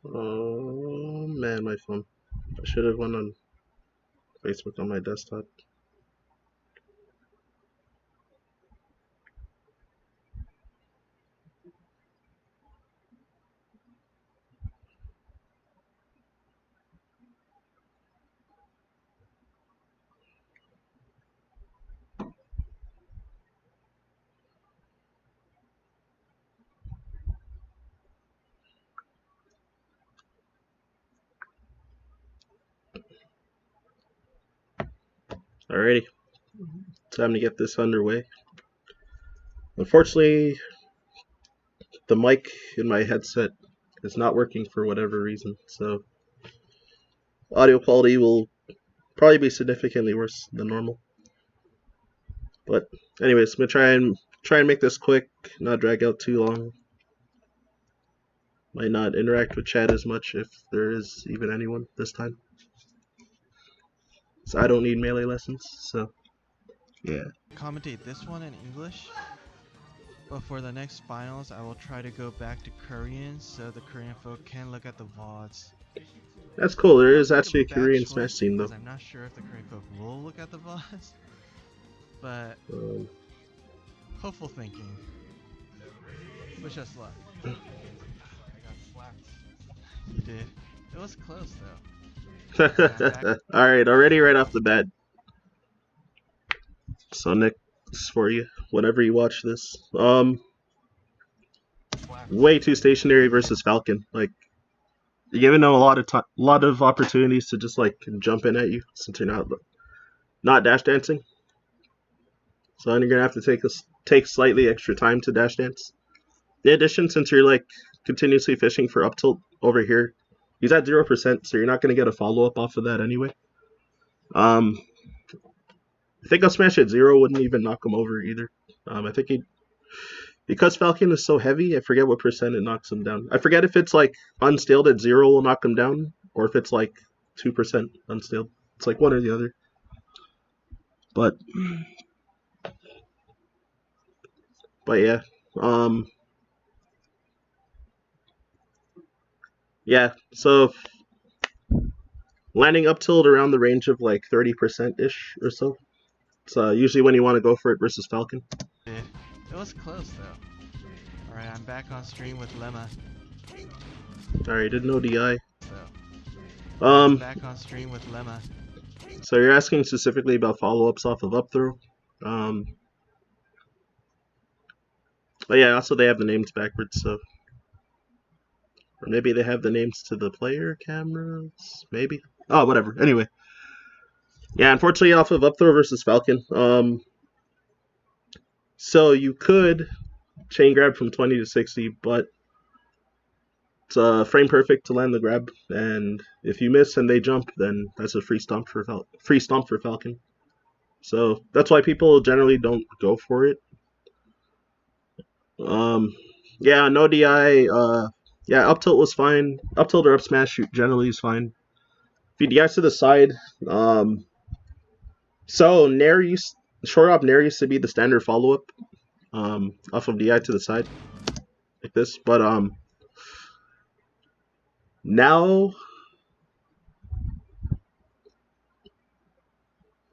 Oh man, my phone. I should have went on Facebook on my desktop. Alrighty, time to get this underway. Unfortunately, the mic in my headset is not working for whatever reason, so audio quality will probably be significantly worse than normal. But anyways, I'm gonna try and make this quick, not drag out too long. Might not interact with chat as much if there is even anyone this time. So I don't need melee lessons, so yeah. Commentate this one in English, but for the next finals I will try to go back to Korean so the Korean folk can look at the VODs. That's cool. There Don't is take actually a bad Korean choice Smash scene though. because I'm not sure if the Korean folk will look at the VODs, but hopeful thinking. Wish us luck. I got slapped. You did. It was close though. Alright, already right off the bat. So Nick, this is for you. Whenever you watch this. Way too stationary versus Falcon. Like you're giving them a lot of opportunities to just like jump in at you since you're not dash dancing. So then you're gonna have to take slightly extra time to dash dance. In addition, since you're like continuously fishing for up tilt over here, he's at 0%, so you're not gonna get a follow up off of that anyway. Um, I think a smash at 0 wouldn't even knock him over either. I think because Falcon is so heavy, I forget what percent it knocks him down. I forget if it's like unstaled at 0 will knock him down, or if it's like 2% unstaled. It's like one or the other. But yeah. Yeah, so landing up tilt around the range of like 30% ish or so. It's usually when you want to go for it versus Falcon. It was close though. Alright, I'm back on stream with Lemma. Alright, did no DI. I'm back on stream with Lemma. So you're asking specifically about follow-ups off of up throw. But yeah, also they have the names backwards, so or maybe they have the names to the player cameras. Maybe. Oh, whatever. Anyway, yeah. Unfortunately, off of up throw versus Falcon. So you could chain grab from 20 to 60, but it's frame perfect to land the grab, and if you miss and they jump, then that's a free stomp for Falcon. So that's why people generally don't go for it. Yeah, no DI. Yeah, up tilt was fine. Up tilt or up smash generally is fine. If you DI to the side, so short up Nair used to be the standard follow up, off of DI to the side, like this. But now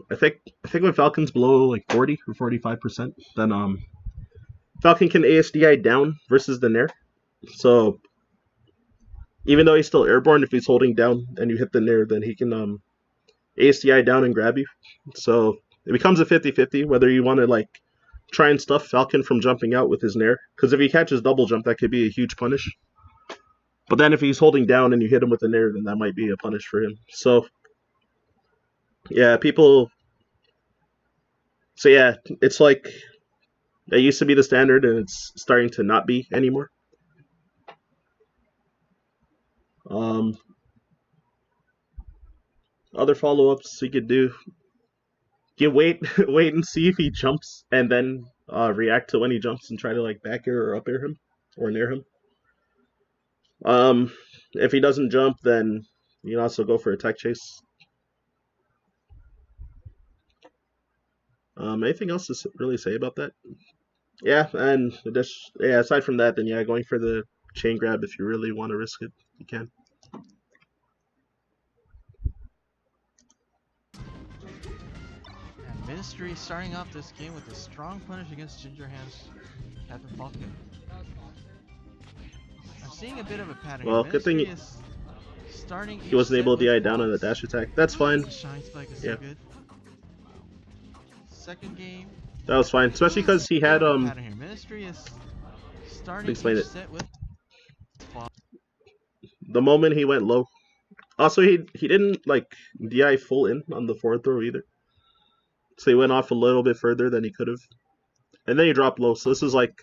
I think when Falcon's below like 40 or 45%, then Falcon can ASDI down versus the Nair. So even though he's still airborne, if he's holding down and you hit the Nair, then he can ASDI down and grab you. So it becomes a 50-50 whether you want to like try and stuff Falcon from jumping out with his Nair. Because if he catches double jump, that could be a huge punish. But then if he's holding down and you hit him with a Nair, then that might be a punish for him. So yeah, So yeah, it's like it used to be the standard and it's starting to not be anymore. Um, Other follow-ups you could do, you wait and see if he jumps and then react to when he jumps and try to like back air or up air him or near him. If he doesn't jump, then you can also go for a tech chase. Anything else to really say about that? Yeah, and aside from that, then yeah, going for the chain grab if you really want to risk it, you can. Ministry starting off this game with a strong punish against Gingerhand's Captain Falcon. I'm seeing a bit of a pattern here. Well, good thing Ministry is starting he each wasn't set able to with DI down on the blocks. dash attack. That's fine. The Shine Spike is Yeah. so good. Second game. That was fine, especially because he had Pattern here. Ministry is starting explain each it. set with blocks. The moment he went low. Also, he didn't like DI full in on the forward throw either. So he went off a little bit further than he could have. And then he dropped low, so this is like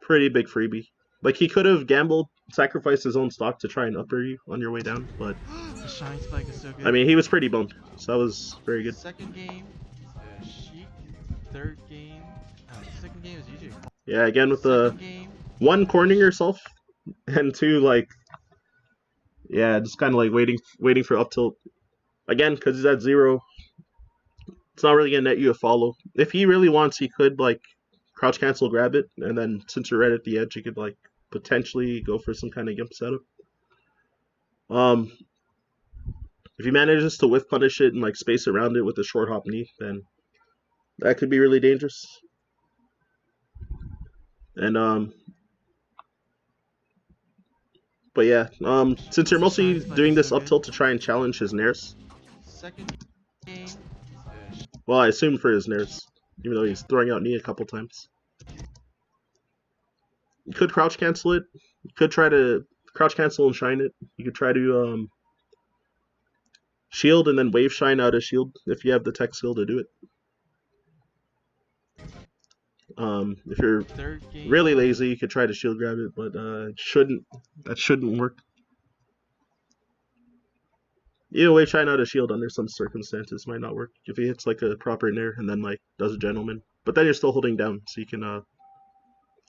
pretty big freebie. Like he could have gambled, sacrificed his own stock to try and upper you on your way down, but The Shine Spike is so good. I mean he was pretty boned, so that was very good. Second game, Sheik. Third game, second game is usually. Yeah, again with the one cornering yourself, and two like, yeah, just kind of like waiting for up tilt. Again, because he's at 0, it's not really gonna net you a follow. If he really wants, he could like crouch cancel, grab it, and then since you're right at the edge, you could like potentially go for some kind of gimp setup. If he manages to whiff punish it and like space around it with a short hop knee, then that could be really dangerous. And but yeah, since you're mostly doing this up tilt to try and challenge his nairs. Second game. Well, I assume for his nairs, even though he's throwing out knee a couple times. You could crouch cancel it. You could try to crouch cancel and shine it. You could try to shield and then wave shine out of shield if you have the tech skill to do it. If you're really lazy, you could try to shield grab it, but that shouldn't work. Even wave shine out of shield under some circumstances might not work. If he hits like a proper nair and then like does a gentleman, but then you're still holding down, so you can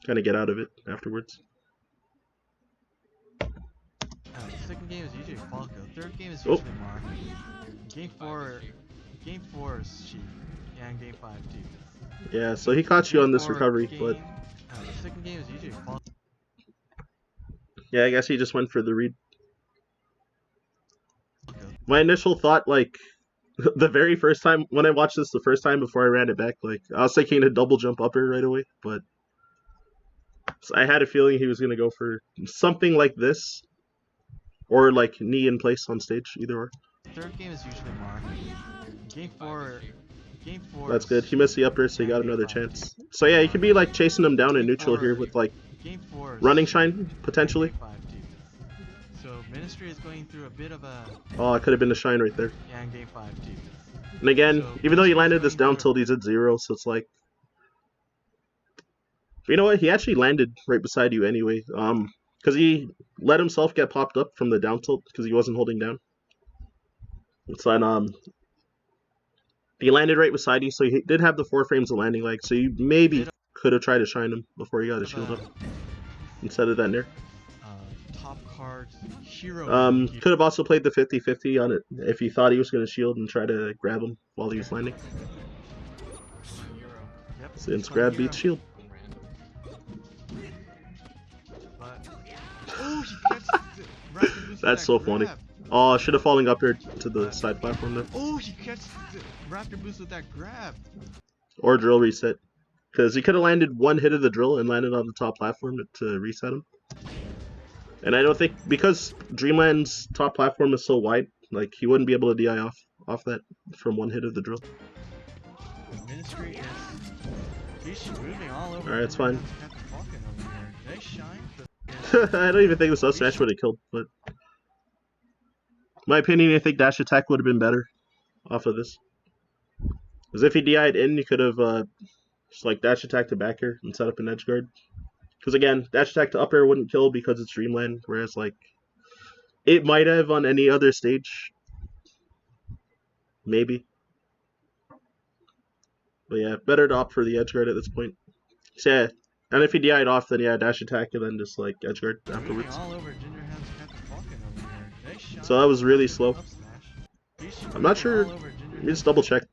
kind of get out of it afterwards. Second game is usually Falco. Third game is usually Mark. Game 4 is Sheik. Yeah, and game 5 too. Yeah, so he caught you on this recovery, but second game is usually Falco. Yeah, I guess he just went for the read. My initial thought, like, the very first time, when I watched this the first time before I ran it back, like, I was thinking a double jump upper right away, but so I had a feeling he was going to go for something like this, or like knee in place on stage, either or. Third game is usually Mark. Game 4. That's good. He missed the upper, so he got another chance. So yeah, you could be like chasing him down in neutral here with like running shine, potentially. So Ministry is going through a bit of a... Oh, it could have been a shine right there. Yeah, in game 5 too. And again, even though he landed this down tilt, he's at 0, so it's like... You know what? He actually landed right beside you anyway. Because he let himself get popped up from the down tilt because he wasn't holding down. So he landed right beside you, so he did have the 4 frames of landing leg, so you maybe could have tried to shine him before he got his shield up instead of that nair. Top card hero. Could have also played the 50-50 on it if he thought he was going to shield and try to grab him while he was landing. Yep, Since grab beats shield. That's so funny. Oh, should have fallen up here to the side platform there. Oh, he catches the Raptor boost with that grab. Or drill reset. Because he could have landed one hit of the drill and landed on the top platform to reset him. And I don't think, because Dreamland's top platform is so wide, like he wouldn't be able to DI off that from one hit of the drill. Ministry is he's moving all over. Alright, it's fine. Nice shine. I don't even think this up smash would have killed, but in my opinion, I think dash attack would have been better off of this. Because if he DI'd in, you could have just like dash attack to back air and set up an edge guard. Because again, dash attack to up air wouldn't kill because it's Dreamland, whereas like it might have on any other stage. Maybe. But yeah, better to opt for the edge guard at this point. So yeah, and if he DI'd off, then yeah, dash attack and then just like edge guard afterwards. So that was really slow. I'm not sure. Let me just double check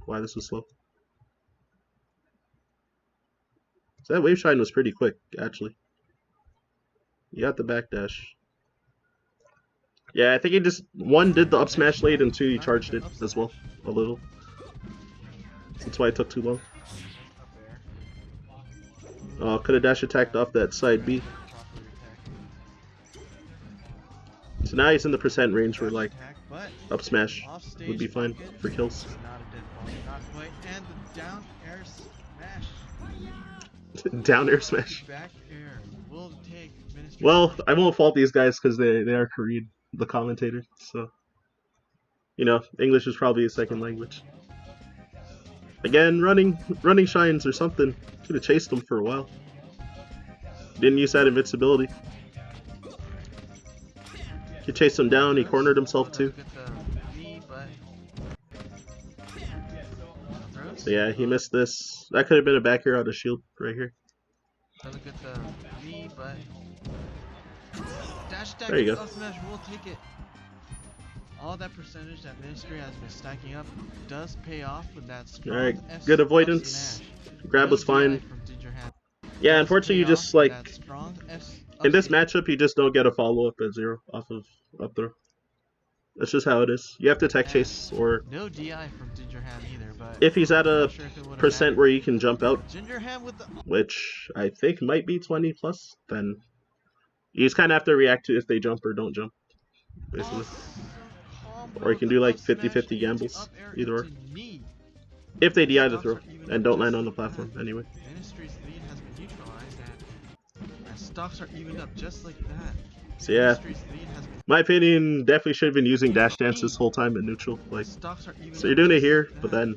why this was slow. So that wave shine was pretty quick, actually. You got the backdash. Yeah, I think he just, 1, did the up smash late, and 2, he charged it as well, a little. That's why it took too long. Up air. Oh, could have dash attacked off that side B. Properly attack. So now he's in the percent range where Dash like attack, but up smash off stage would be fine pocket for kills. is not a dead ball, not quite. And the down air smash. Down air smash. Back air will take Ministry. Well, I won't fault these guys because they are Korean, the commentator. So, you know, English is probably a second language. Again, running shines or something. Could have chased him for a while. Didn't use that invincibility. He chased him down. He cornered himself too. So yeah, he missed this. That could have been a back air out of shield right here. Doesn't get the V, but dash attack. There you go. Up smash will take it. All that percentage that Ministry has been stacking up does pay off with that strong. All right, good avoidance. Grab was fine. Yeah, unfortunately, you just like in this matchup, you just don't get a follow up at 0 off of up throw. That's just how it is. You have to tech chase or no DI from Gingerham either. But if he's at a percent where you can jump out, Gingerham with the which I think might be 20 plus, then you just kind of have to react to if they jump or don't jump, basically. Or you can do like 50-50 gambles, either or. If they DI the throw and don't land on the platform anyway. Ministry's lead has been neutralized and stocks are evened up just like that. So yeah, my opinion, definitely should have been using dash dance this whole time in neutral. Like, so you're doing it here, but then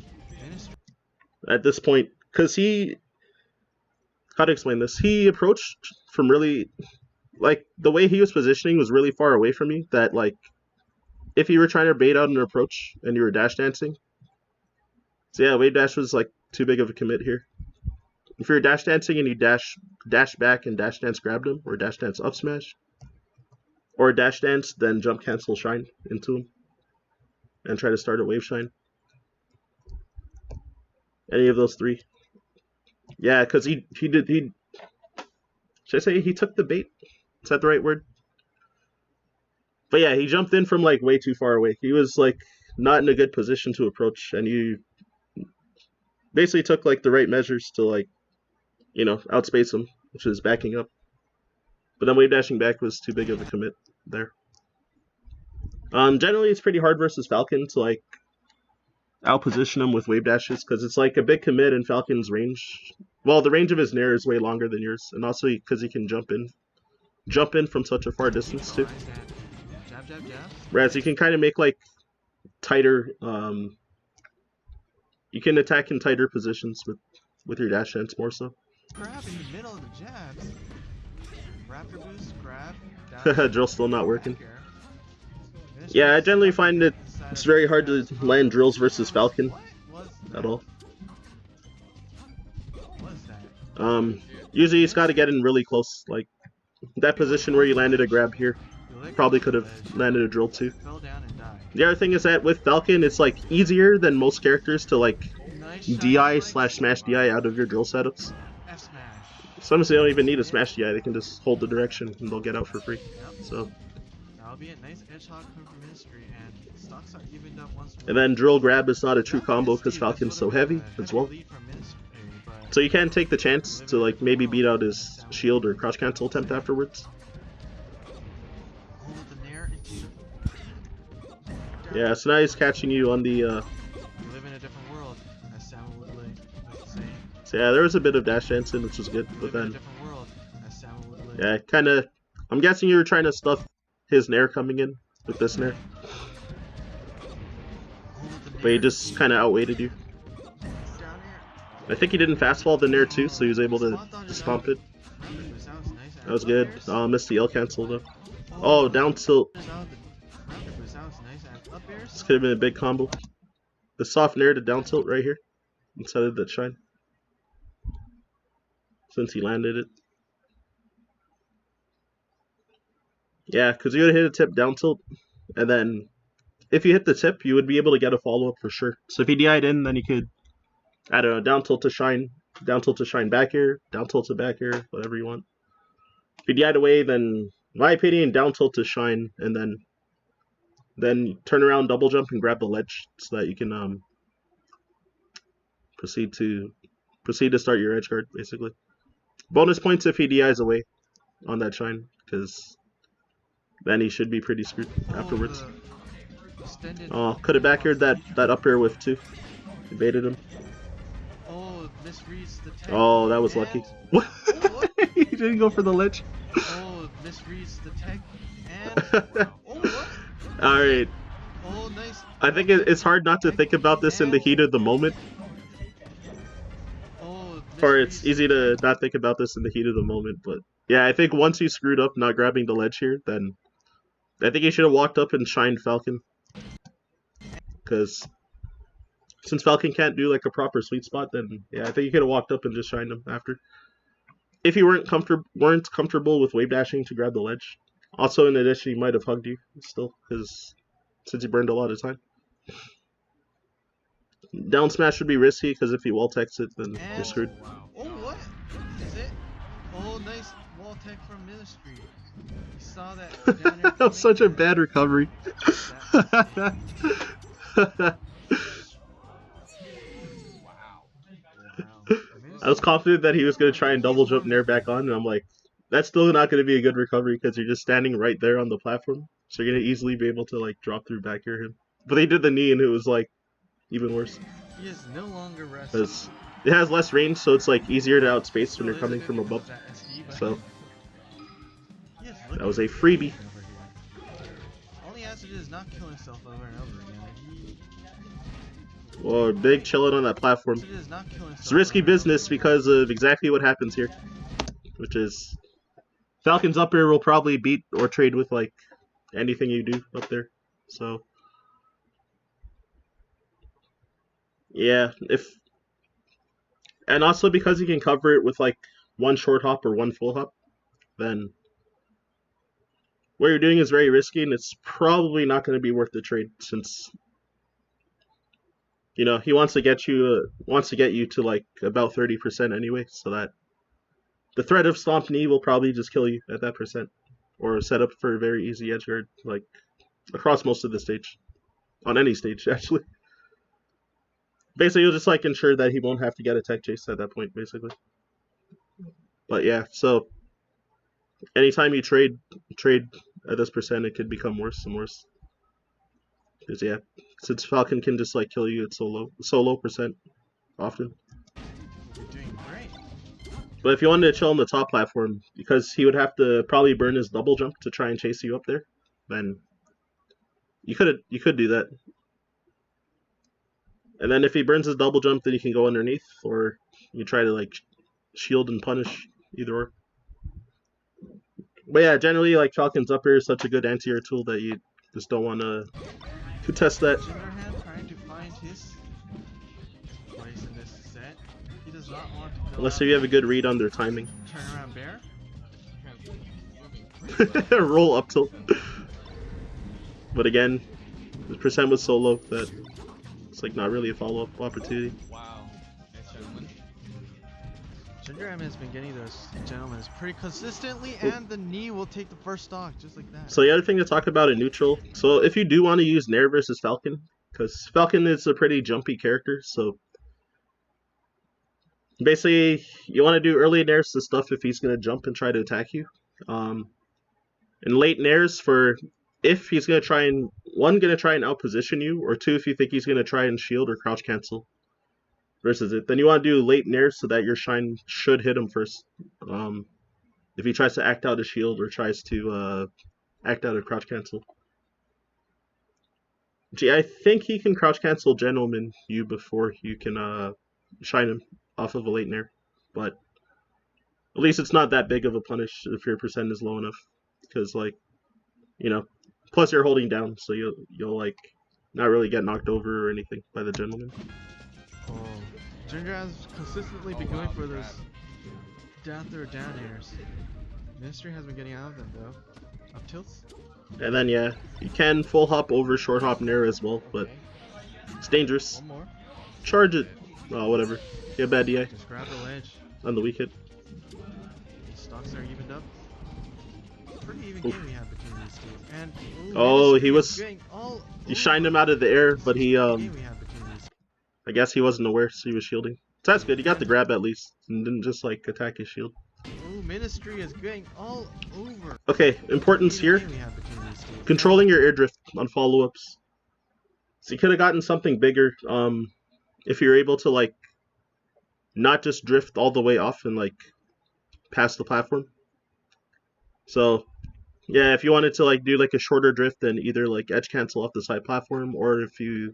at this point, because he, how to explain this? He approached from really, like the way he was positioning was really far away from you. That like, if you were trying to bait out an approach and you were dash dancing, so yeah, wave dash was like too big of a commit here. If you're dash dancing and you dash back and dash dance grabbed him, or dash dance up smash, or dash dance, then jump cancel shine into him and try to start a wave shine. Any of those three. Yeah, because he should I say he took the bait? Is that the right word? But yeah, he jumped in from like way too far away. He was like not in a good position to approach, and you basically took like the right measures to like, you know, outspace him, which is backing up. But then wave dashing back was too big of a commit there. Generally, it's pretty hard versus Falcon to like outposition him with wave dashes because it's like a big commit in Falcon's range. Well, the range of his nair is way longer than yours, and also because he can jump in from such a far distance too. Whereas you can kind of make like tighter. You can attack in tighter positions with your dash dance more so. Grab in the middle of the jabs. Raptor boost, grab. Drill's still not working. Yeah, I generally find it's very hard to land drills versus Falcon at all. Usually you just got to get in really close, like that position where you landed a grab here. Probably could have landed a drill too. The other thing is that with Falcon, it's like easier than most characters to like DI/smash DI out of your drill setups. Sometimes they don't even need a smash DI; they can just hold the direction and they'll get out for free. So. That'll be a nice edge hog from Ministry, and stocks are evened up once more. And then drill grab is not a true combo because Falcon's so heavy as well. So you can take the chance to like maybe beat out his shield or crouch cancel attempt afterwards. Yeah, so now he's catching you on the. You live in a different world, as Sam would say. So yeah, there was a bit of dash dancing, which was good, but then. Yeah, kind of. I'm guessing you were trying to stuff his nair coming in with this nair. But he just kind of outweighted you. I think he didn't fast fall the nair too, so he was able to just pump it. That was good. Missed the L cancel though. Oh, down tilt. This could have been a big combo. The soft nair to down tilt right here instead of the shine. Since he landed it. Yeah, because you would have hit a tip down tilt, and then if you hit the tip, you would be able to get a follow-up for sure. So if he DI'd in, then you could, I don't know, down tilt to shine back air, down tilt to back air, whatever you want. If you DI'd away, then, in my opinion, down tilt to shine, and then turn around, double jump, and grab the ledge so that you can proceed to start your edge guard, basically. Bonus points if he DIs away on that shine, because then he should be pretty screwed afterwards. Oh, could have back aired that up air with too. Evaded him. Oh, misreads the tech. Oh, that was lucky. What? He didn't go for the ledge. Oh, misreads the tech. And oh, what? All right. Oh, nice. I think it's hard not to think about this in the heat of the moment. Oh, or it's easy to not think about this in the heat of the moment. But yeah, I think once he screwed up not grabbing the ledge here, then I think he should have walked up and shined Falcon. Because since Falcon can't do like a proper sweet spot, then yeah, I think he could have walked up and just shined him after. If you weren't comfortable with wave dashing to grab the ledge. Also, in addition, he might have hugged you still, because since he burned a lot of time. Down smash would be risky, because if he wall techs it, then you're screwed. Oh, what? Is it? Oh, nice wall tech from Ministry. You saw that down there. That was such a bad recovery. I was confident that he was going to try and double jump Nair back on, and I'm like, that's still not going to be a good recovery because you're just standing right there on the platform. So you're going to easily be able to like drop through back air him. But they did the knee and it was like even worse. He is no longer resting. Because it has less range, so it's like easier to outspace when you're coming from above. So that was a freebie. All he has to do is not kill himself over and over again. Well, big chillin' on that platform. It's risky business because of exactly what happens here. Which is Falcon's up air will probably beat or trade with like anything you do up there. So yeah, and also because you can cover it with like one short hop or one full hop, then what you're doing is very risky and it's probably not going to be worth the trade since you know he wants to get you to like about 30% anyway, so that the threat of stomp knee will probably just kill you at that percent, or set up for a very easy edge guard like across most of the stage, on any stage actually. Basically, you'll just like ensure that he won't have to get a tech chase at that point, basically. But yeah, so anytime you trade at this percent, it could become worse and worse. Because yeah, since Falcon can just like kill you at solo percent often. You're doing great. But if you wanted to chill on the top platform, because he would have to probably burn his double jump to try and chase you up there, then you could do that. And then if he burns his double jump, then you can go underneath, or you try to like shield and punish, either or. But yeah, generally like Falcon's up air is such a good anti-air tool that you just don't want to contest that. Trying to find his place in this set. He does not want to go unless you have a good read on their timing. Turn around bear. Roll up tilt. But again, the percent was so low that it's like not really a follow-up opportunity. Wow. Gingerham has been getting those gentlemen pretty consistently, and the knee will take the first stock just like that. So the other thing to talk about in neutral, so if you do want to use Nair versus Falcon, because Falcon is a pretty jumpy character, so basically you want to do early Nairs to stuff if he's going to jump and try to attack you. And late Nairs for if he's going to try and, one, going to try and outposition you, or two, if you think he's going to try and shield or crouch cancel versus it. Then you want to do late Nairs so that your shine should hit him first. If he tries to act out a shield or tries to act out a crouch cancel. Gee, I think he can crouch cancel Gentleman you before you can shine him off of a late Nair. But at least it's not that big of a punish if your percent is low enough. Because, like, you know, plus you're holding down, so you'll like not really get knocked over or anything by the Gentleman. Oh, Ginger has consistently been going for those down throw down airs. Ministry has been getting out of them though. Up tilts. And then yeah, you can full hop over short hop Nair as well, but it's dangerous. One more. Charge it. Oh, whatever. Get a bad DI. Just grab the ledge. On the weak hit. Stocks are evened up. Pretty even game we have between these two. And oh, he shined him out of the air, but he I guess he wasn't aware, so he was shielding. So that's good. He got the grab at least, and didn't just like attack his shield. Oh, Ministry is going all over. Okay, importance here. Controlling your air drift on follow-ups. So you could have gotten something bigger if you're able to like not just drift all the way off and like past the platform. So yeah, if you wanted to like do like a shorter drift, then either like edge cancel off the side platform, or if you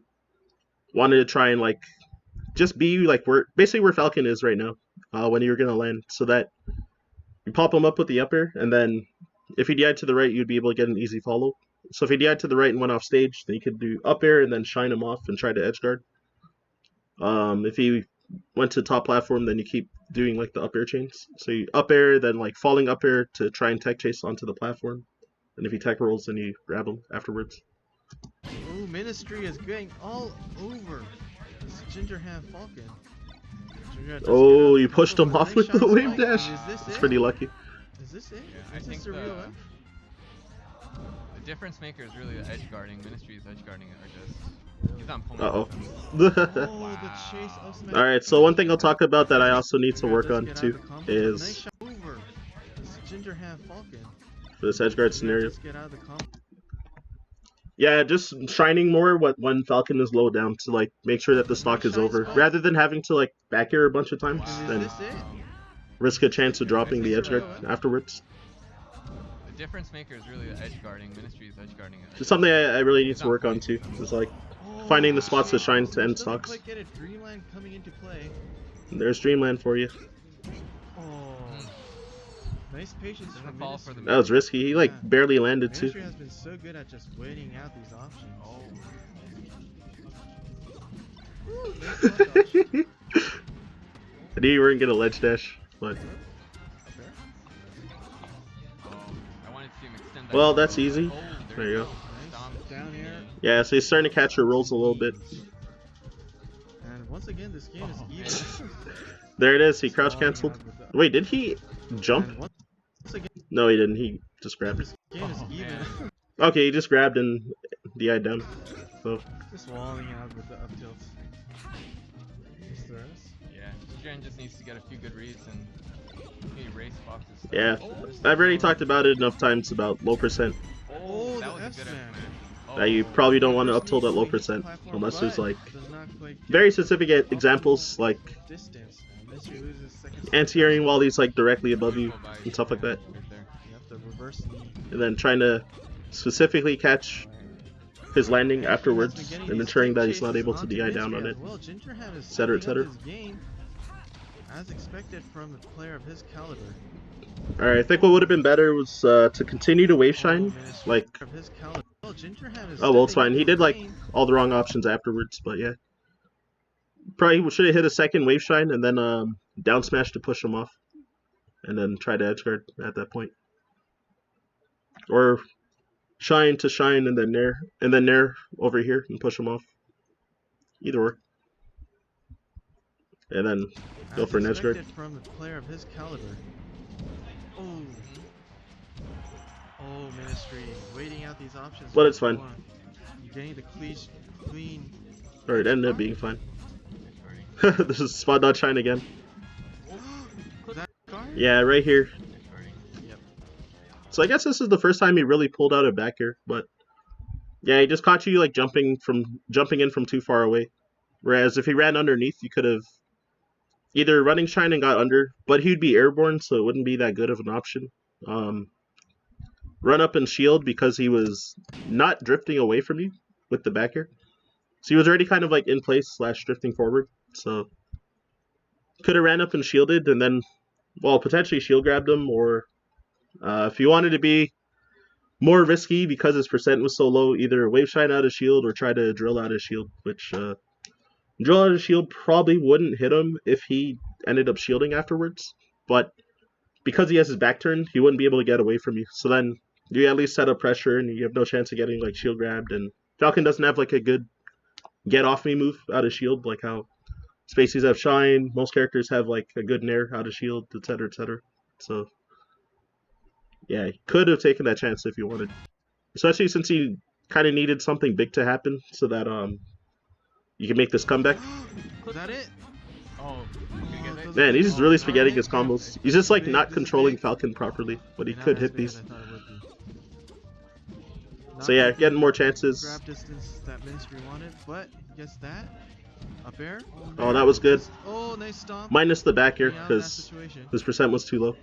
wanted to try and like just be like where Falcon is right now when you're gonna land, so that you pop him up with the up air, and then if he DI'd to the right, you'd be able to get an easy follow. So if he DI'd to the right and went off stage, then you could do up air and then shine him off and try to edge guard. If he went to top platform, then you keep doing like the up air chains. So you up air, then like falling up air to try and tech chase onto the platform. And if he tech rolls, then you grab him afterwards. Oh, Ministry is going all over this Gingerhand Falcon. Oh, you pushed him off with the wave dash. That's pretty lucky. Is this it? Yeah, Is this the real F? The difference maker is really the edge guarding. Ministry's edge guarding are just... He's not pulling Uh-oh. the chase up smash. Alright, so one thing I'll talk about that I also need to work on too is Nice shot over this Gingerhand Falcon. for this edge guard scenario. Just get out of the combo. Yeah, just shining more when Falcon is low down to like make sure that the stock is over, rather than having to like back air a bunch of times and risk a chance of dropping the edge guard afterwards. The difference maker is really the edge guarding. Ministry's edge guarding. It's something I really need to work on too. Is like finding the spots to shine to end stocks. Get a Dreamland coming into play. And there's Dreamland for you. Oh, nice patience from fall for Ministry. the That was risky. He like barely landed too. Ministry has been so good at just waiting out these options. Ooh, nice block dodge. I knew you weren't gonna ledge dash, but I wanted to see him extend that. well, that's easy. Oh, There you go. Nice down here. Yeah, so he's starting to catch your rolls a little bit. And once again, this game is even. There it is. He crouch canceled. Wait, did he jump? And once again, No, he didn't. He just grabbed. this game is even. man. Okay, he just grabbed and DI'd down. So Just walling out with the up tilts. Just throws. Yeah, Jen just needs to get a few good reads and he race boxes. yeah, I've already talked about it enough times about low percent. Oh, that the was a F good smash. F smash. That you probably don't want to up tilt at low percent unless there's like very specific examples like distance. Ministry loses second. anti-airing while he's like directly above you and stuff like that, Right there. You have to reverse knee. and then trying to specifically catch his landing afterwards and ensuring that he's not able to DI down on it, Well, Gingerhand is etc., stepping etc. up his game, as expected from a player of his caliber. Alright, I think what would have been better was to continue to wave shine, Ministry like, of his caliber. Well, Gingerhand is oh well, it's stepping fine. up He his did like game. all the wrong options afterwards, but yeah. Probably should have hit a second wave shine and then down smash to push him off, and then try to edge guard at that point, or shine to shine and then nair over here and push him off. Either or, and then go As for an edge guard. expected from a player of his caliber. Oh. Oh, Ministry, waiting out these options. But it's fine. You're getting the clean. Or it ended up being fine. This is spot dodge shine again. Was that guard? Yeah, right here. Yep. So I guess this is the first time he really pulled out a back air, but yeah, he just caught you like jumping in from too far away. Whereas if he ran underneath, you could have either running shine and got under, but he'd be airborne, so it wouldn't be that good of an option. Run up and shield because he was not drifting away from you with the back air. So he was already kind of like in place / drifting forward. So could have ran up and shielded and then, well, potentially shield grabbed him, or if you wanted to be more risky because his percent was so low, either wave shine out of shield or try to drill out of shield, which drill out of shield probably wouldn't hit him if he ended up shielding afterwards. But because he has his back turned, he wouldn't be able to get away from you. So then you at least set up pressure and you have no chance of getting like shield grabbed. And Falcon doesn't have like a good get off me move out of shield, like how Spaceys have shine. Most characters have like a good nair out of shield, etc., etc. So yeah, he could have taken that chance if you wanted, especially since he kind of needed something big to happen so that you can make this comeback. Is that it? Oh, you get it? Man, he's just really forgetting his careful. combos. He's just like not controlling Falcon properly, but he Not could as hit big as these. I thought it would be. So yeah, Not getting more the chances. grab distance that Ministry wanted, but he gets that. Up air. Oh, that was good. Oh, nice stomp. Minus the back air Getting out of that because situation. his percent was too low.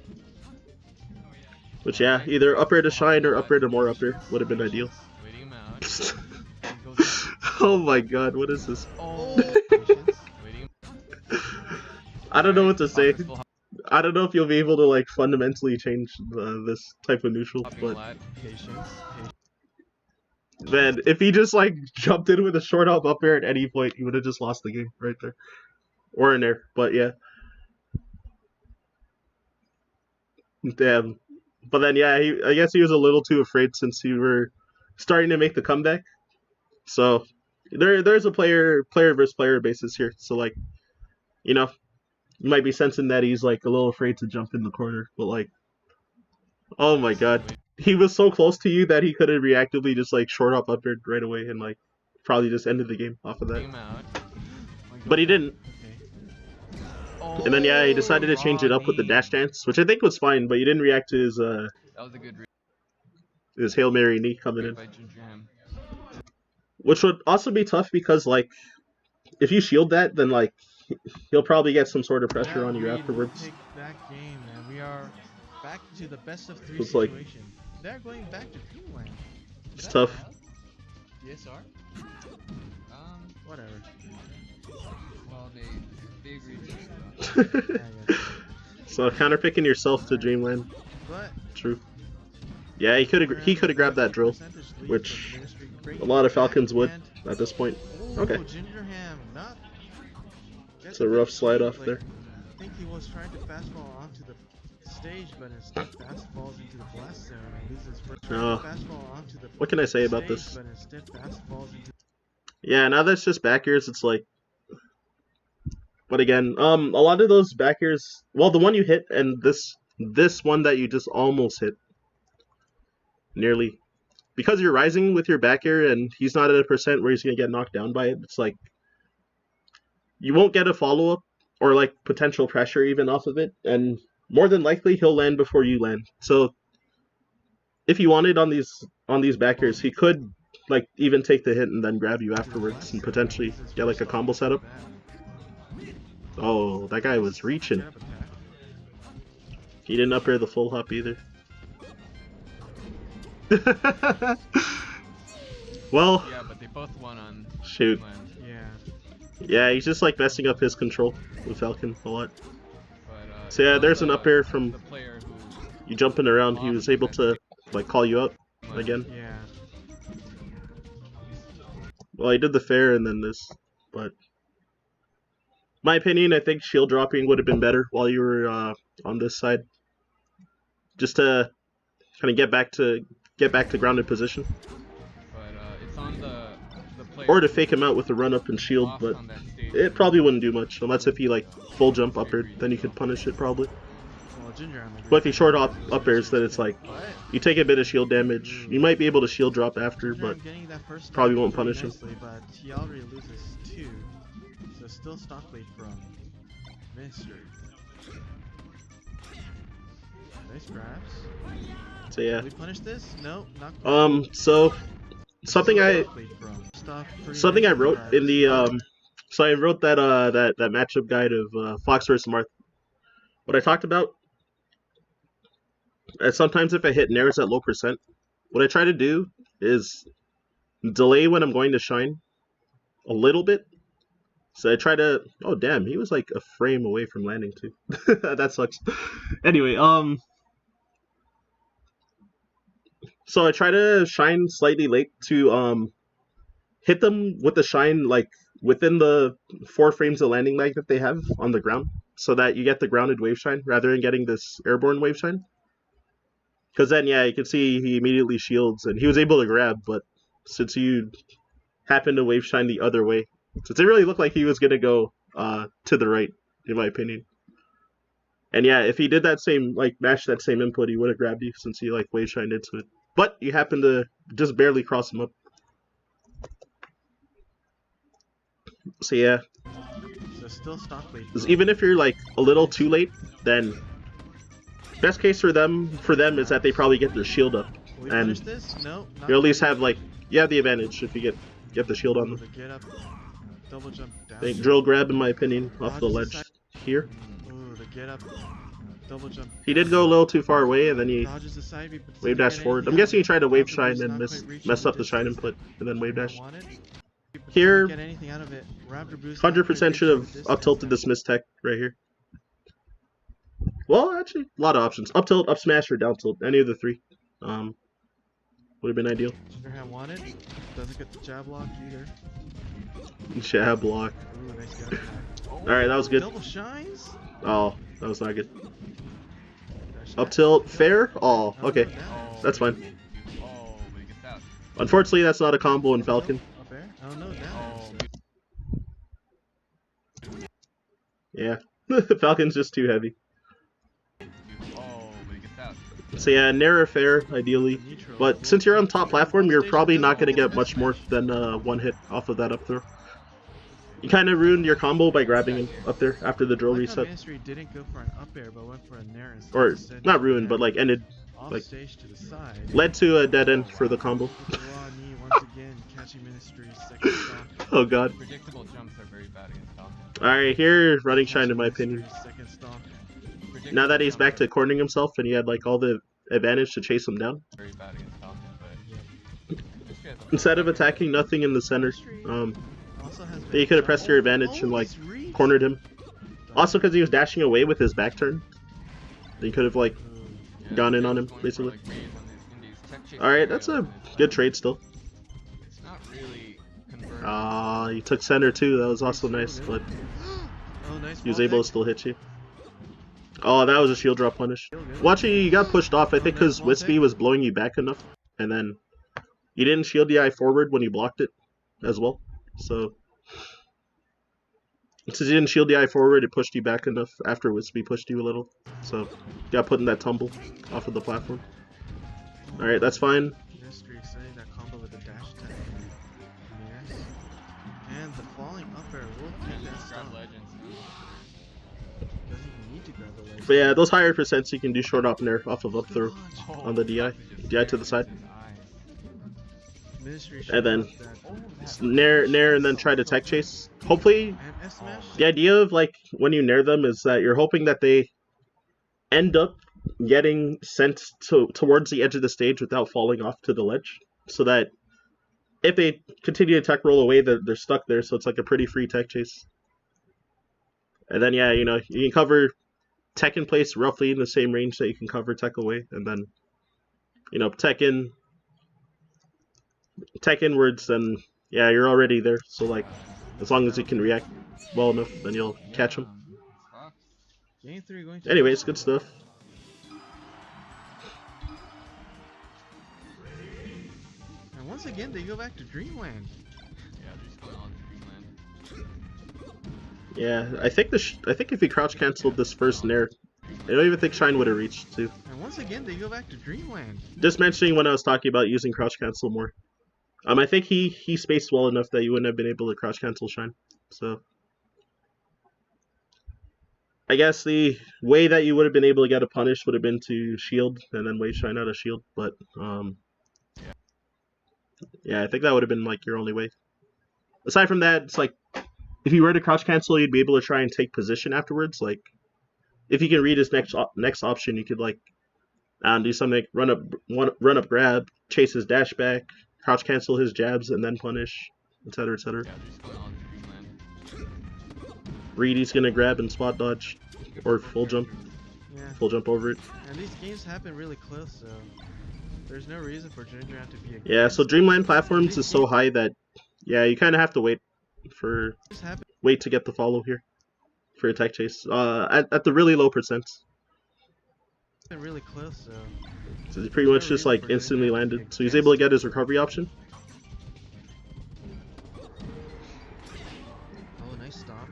Which yeah, either up air to shine or up air to more up air would have been ideal. Waiting him out. He goes in. Oh my god, what is this? Oh, Patience. waiting. I don't know what to Alright, say. Fox is full I don't know if you'll be able to like fundamentally change this type of neutral, hopping a but lot. Patience. man, if he just like jumped in with a short up air at any point, he would have just lost the game right there. Or in there, but yeah. Damn. But then yeah, I guess he was a little too afraid since you were starting to make the comeback. So there's a player versus player basis here. So like, you know, you might be sensing that he's like a little afraid to jump in the corner, but like, oh my god, he was so close to you that he could have reactively just like short up air right away and like probably just ended the game off of Waiting that. him out. But he didn't. Okay. And then yeah, he decided to change it up with the dash dance, which I think was fine, but he didn't react to That was a good his Hail Mary knee coming read in. by Ginger Ham. Which would also be tough because like if you shield that, then like he'll probably get some sort of pressure on you afterwards. Take that game, man. We are back to the best of 3 It's like- situation. They're going back to Dreamland. It's tough. DSR? Whatever. Well, they agreed to it. So counterpicking yourself to Dreamland. But True. Yeah, he could have grabbed that drill, which a lot of Falcons would at this point. Okay. Ginger Ham, not. It's a rough slide off there. I think he was trying to fastball onto the stage, but instead fastballs into the blast zone and loses first. Oh. Fastball onto the What can I say about stage, this? But instead fastballs into Yeah, now that's just back airs, it's like. But again, a lot of those back airs. Well, the one you hit and this one that you just almost hit, nearly, because you're rising with your back air and he's not at a percent where he's gonna get knocked down by it. It's like you won't get a follow up or like potential pressure even off of it, and more than likely he'll land before you land. So if you wanted on these back airs, he could like even take the hit and then grab you afterwards and potentially get like a combo setup. Oh, that guy was reaching. He didn't up air the full hop either. Well, Yeah, but they both won on shoot. Dreamland. yeah. Yeah, he's just like messing up his control with Falcon a lot. But, So yeah, it there's was, an up air from the player who you jumping around. He was able to like call you up again. Yeah. Well, he did the fair and then this, but my opinion, I think shield dropping would have been better while you were on this side, just to kind of get back to grounded position, but it's on the player or to fake him out with a run up and shield. off But on that stage. it probably wouldn't do much unless if he like full jump up air, then you could punish it probably. Well, Ginger Ham But if he short up airs, then it's like you take a bit of shield damage. You might be able to shield drop after, but getting that first probably stop won't pretty punish him. nicely, but he already loses 2. So still stock lead from Ministry. Nice grabs. So yeah. We punish this? No, not quite. So something I Stock lead from. Stock pretty something I nice wrote grabs. in the so I wrote that that matchup guide of Fox versus Marth. What I talked about, sometimes if I hit nairs at low percent, what I try to do is delay when I'm going to shine a little bit. So I try to. Oh damn, he was like a frame away from landing too. That sucks. Anyway, so I try to shine slightly late to hit them with the shine like within the 4 frames of landing lag that they have on the ground, so that you get the grounded wave shine rather than getting this airborne wave shine. Because then, yeah, you can see he immediately shields, and he was able to grab, but since you happened to wave shine the other way, since it really looked like he was going to go to the right, in my opinion. And yeah, if he did that same, like, match that same input, he would have grabbed you, since he, like, wave shined into it. But you happened to just barely cross him up. So yeah, So still stock late. 'cause even if you're like a little too late, then best case for them is that they probably get their shield up, Will we and finish this? No, not you at least quite have yet. like you have the advantage if you get the shield on Ooh, them. the get up, double jump down. I think drill grab, in my opinion, off the Dodges ledge here. Ooh, the get up, double jump. He did go a little too far away, and then he Dodges the side B, but wave doesn't dash get forward. anything I'm out of guessing he it. tried to wave Raptor shine boost and not quite reaching mess the up the shine distance input, and then wave that dash. wanted, but Here, doesn't get anything out of it. Raptor boost not quite 100% should reaching have the up tilted this miss tech right here. Well, actually, a lot of options. Up tilt, up smash, or down tilt. Any of the three would have been ideal. Underhand wanted. Doesn't get the jab lock either. Jab block. Ooh, nice get up attack. Alright, that was good. Double shines? Oh, that was not good. Dash Up dash. tilt, fair? Oh, Oh, okay. no, down. That's fine. Oh, but he gets out. Unfortunately, that's not a combo in Falcon. Up air? Oh no, down. Oh, Yeah. Falcon's just too heavy. oh, but he gets out. So yeah, Nair or fair, ideally. Neutral. But since you're on top platform, you're Stage probably doesn't not going to get get much more smash. than one hit off of that up throw. You kind of ruined your combo by grabbing him up there after the drill I like how reset. Ministry didn't go for an up air, but went for a nair instead. Or, Instead not of ruined, but that like ended, off like, stage to the side. led to a dead end for the combo. With the raw knee once again, catching Ministry's second stock. Oh god. Predictable jumps are very bad against Falcon. Alright, here, running shine Catching in my opinion. Ministry's second stock. Now that he's back to cornering himself and he had like all the advantage to chase him down. Very bad against Falcon, but this guy's a Instead of attacking nothing in the center, Also has you could have pressed your advantage and like cornered him. Also because he was dashing away with his back turn. You could have like gone in on him, basically. Alright, that's a good trade still. It's not really converting. He took center too, that was also nice, but Oh, nice he was wall able to tech. still hit you. Oh, that was a shield drop punish. Well, actually, you got pushed off, I think, because Wispy was blowing you back enough, and then you didn't shield the eye forward when you blocked it as well. So, since you didn't shield the eye forward, it pushed you back enough after Wispy pushed you a little. So, you got put in that tumble off of the platform. Alright, that's fine. Ministry exciting that combo with the dash attack. Yes. And the falling up air will take that Grab stop. legends. Doesn't even need to grab the leg. But yeah, those higher percents you can do short up nair off of up throw Dodge. on the DI. DI to the side. Ministry And then should have that. nair and then try to tech chase. Hopefully, And S smash. the idea of like when you nair them is that you're hoping that they end up getting sent towards the edge of the stage without falling off to the ledge, so that if they continue to tech roll away, they're stuck there. So it's like a pretty free tech chase. And then yeah, you know, you can cover tech in place roughly in the same range that you can cover tech away, and then you know tech inwards, then yeah, you're already there. So like, as long as you can react well enough, then you'll catch them. Game 3 going to Anyways, good stuff. And once again, they go back to Dreamland. Yeah, they're just going on to Dreamland. Yeah, I think if he crouch canceled this first nair, I don't even think Shine would have reached too. And once again, they go back to Dreamland. Just mentioning when I was talking about using crouch cancel more. I think he spaced well enough that you wouldn't have been able to crouch cancel Shine. So I guess the way that you would have been able to get a punish would have been to shield and then wave Shine out of shield, but yeah, I think that would have been like your only way. Aside from that, it's like if you were to crouch cancel, you'd be able to try and take position afterwards. Like if you can read his next option, you could like do something like run up grab, chase his dash back, crouch cancel his jabs, and then punish, etc. etc. Yeah, they're just going on to Dreamland. Reed, he's gonna grab and spot dodge or full jump over it. And these games happen really close, so there's no reason for Ginger to be. Yeah, so Dreamland platforms is so high that yeah, you kind of have to wait to get the follow here for a tech chase. At the really low percents. Really close, so he pretty much just like instantly landed. So he's able to get his recovery option. Oh, nice stop.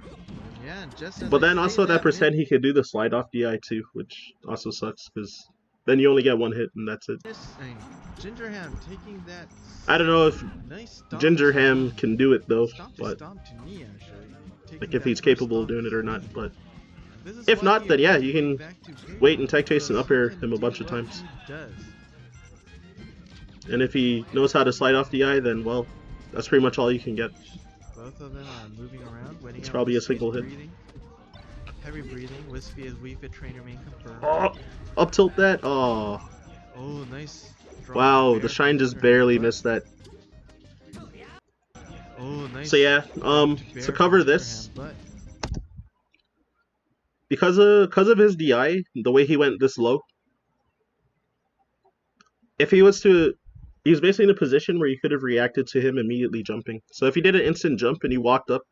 Yeah, just as But I then say also at that percent mid- he could do the slide off DI too, which also sucks because then you only get one hit and that's it. I mean, Gingerham taking that. I don't know if Nice stomp. Gingerham can do it though, Stompy but stomp to knee actually. like if he's capable of doing it or not. But This is if why not, he then yeah, wants you to can get back to game wait and mode, tech chase and because up air he can him a do bunch of what times. he does. And if he knows how to slide off the eye, then well, that's pretty much all you can get. Both of them are moving around, waiting It's out probably a Wispy's single hit. breathing. Heavy breathing. Wispy is Wii Fit trainer main confirmed. Oh, up tilt that. Oh, Oh, nice. Drop wow, bear the from shine just Gingerham, barely but- missed that. Oh, nice. So yeah, drop to to bear cover from this, Gingerham, but because of his DI, the way he went this low, if he was to, he was basically in a position where you could have reacted to him immediately jumping. So if he did an instant jump and he walked up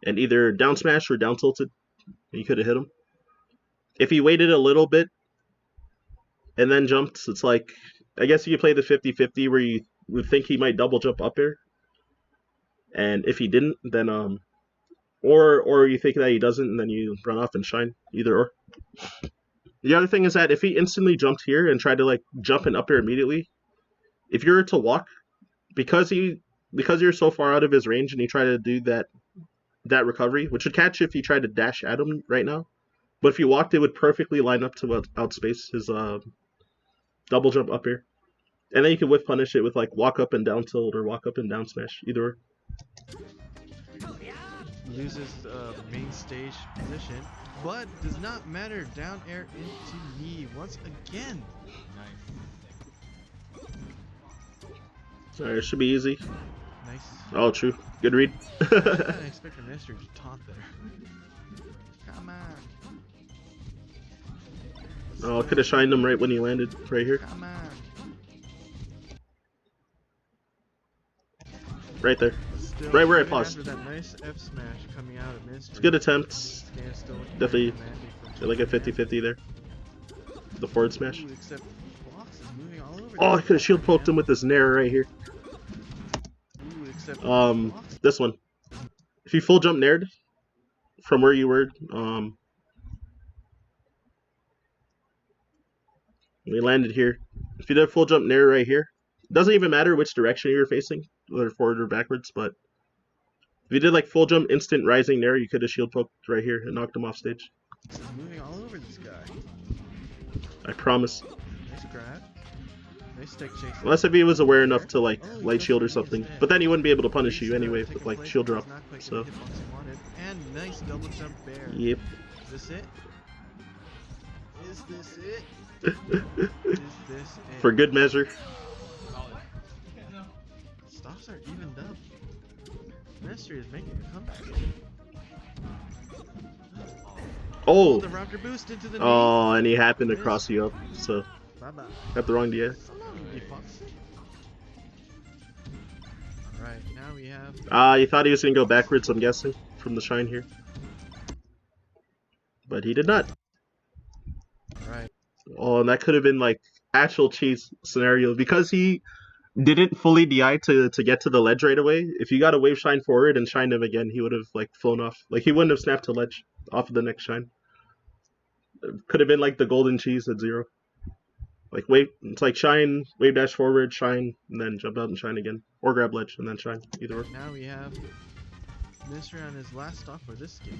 and either down smash or down tilted, you could have hit him. If he waited a little bit and then jumped, it's like, I guess you could play the 50-50 where you would think he might double jump up air. And if he didn't, then or you think that he doesn't and then you run off and shine, either or. The other thing is that if he instantly jumped here and tried to like jump and up air immediately, if you were to walk, because you're so far out of his range and you try to do that recovery, which would catch if you tried to dash at him right now. But if you walked, it would perfectly line up to outspace his double jump up air. And then you can whiff punish it with like walk up and down tilt or walk up and down smash, either or. loses main stage position, but does not matter. Down air into knee once again. Nice. Alright, it should be easy. Nice. Oh, true. Good read. I didn't expect a mystery to taunt there. Come on. Oh, I could have shined him right when he landed, right here. Come on. Right there. Still, Right where I even paused. after that nice F smash coming out of mystery. It's good attempts. this game is still looking Definitely very demanding from like a Gingerham. 50-50 there. The forward smash. Ooh, except Fox is moving all over. Oh, I this could have shield poked him with this Nair right here. Ooh, except Fox. This one. If you full jump Naired from where you were, we landed here. If you did a full jump Nair right here, it doesn't even matter which direction you were facing, whether forward or backwards, but if you did like full jump instant rising Nair, you could have shield poked right here and knocked him off stage. He's moving all over this guy. I promise. Nice grab. Nice stick chase. Unless if he was aware enough to like Oh, light shield or something, but then he wouldn't be able to punish you anyway with like shield drop. So And nice double jump bear. yep. Is this it? Is this it? Is this it? For good measure. Stops are evened up. Mystery is making a comeback. Oh. The Raptor boost into the knee. Oh, and he happened to cross you up, so Bye bye. got the wrong DI. Alright, now we have. You thought he was gonna go backwards, I'm guessing, from the shine here, but he did not. Alright. Oh, and that could have been like actual cheese scenario because he didn't fully DI to get to the ledge right away. If you got a wave shine forward and shined him again, he would have like flown off. Like he wouldn't have snapped to ledge off of the next shine. It could have been like the golden cheese at 0. Like wave, it's like shine, wave dash forward, shine, and then jump out and shine again, or grab ledge and then shine. Either or. Now we have Mystery on his last stop for this game.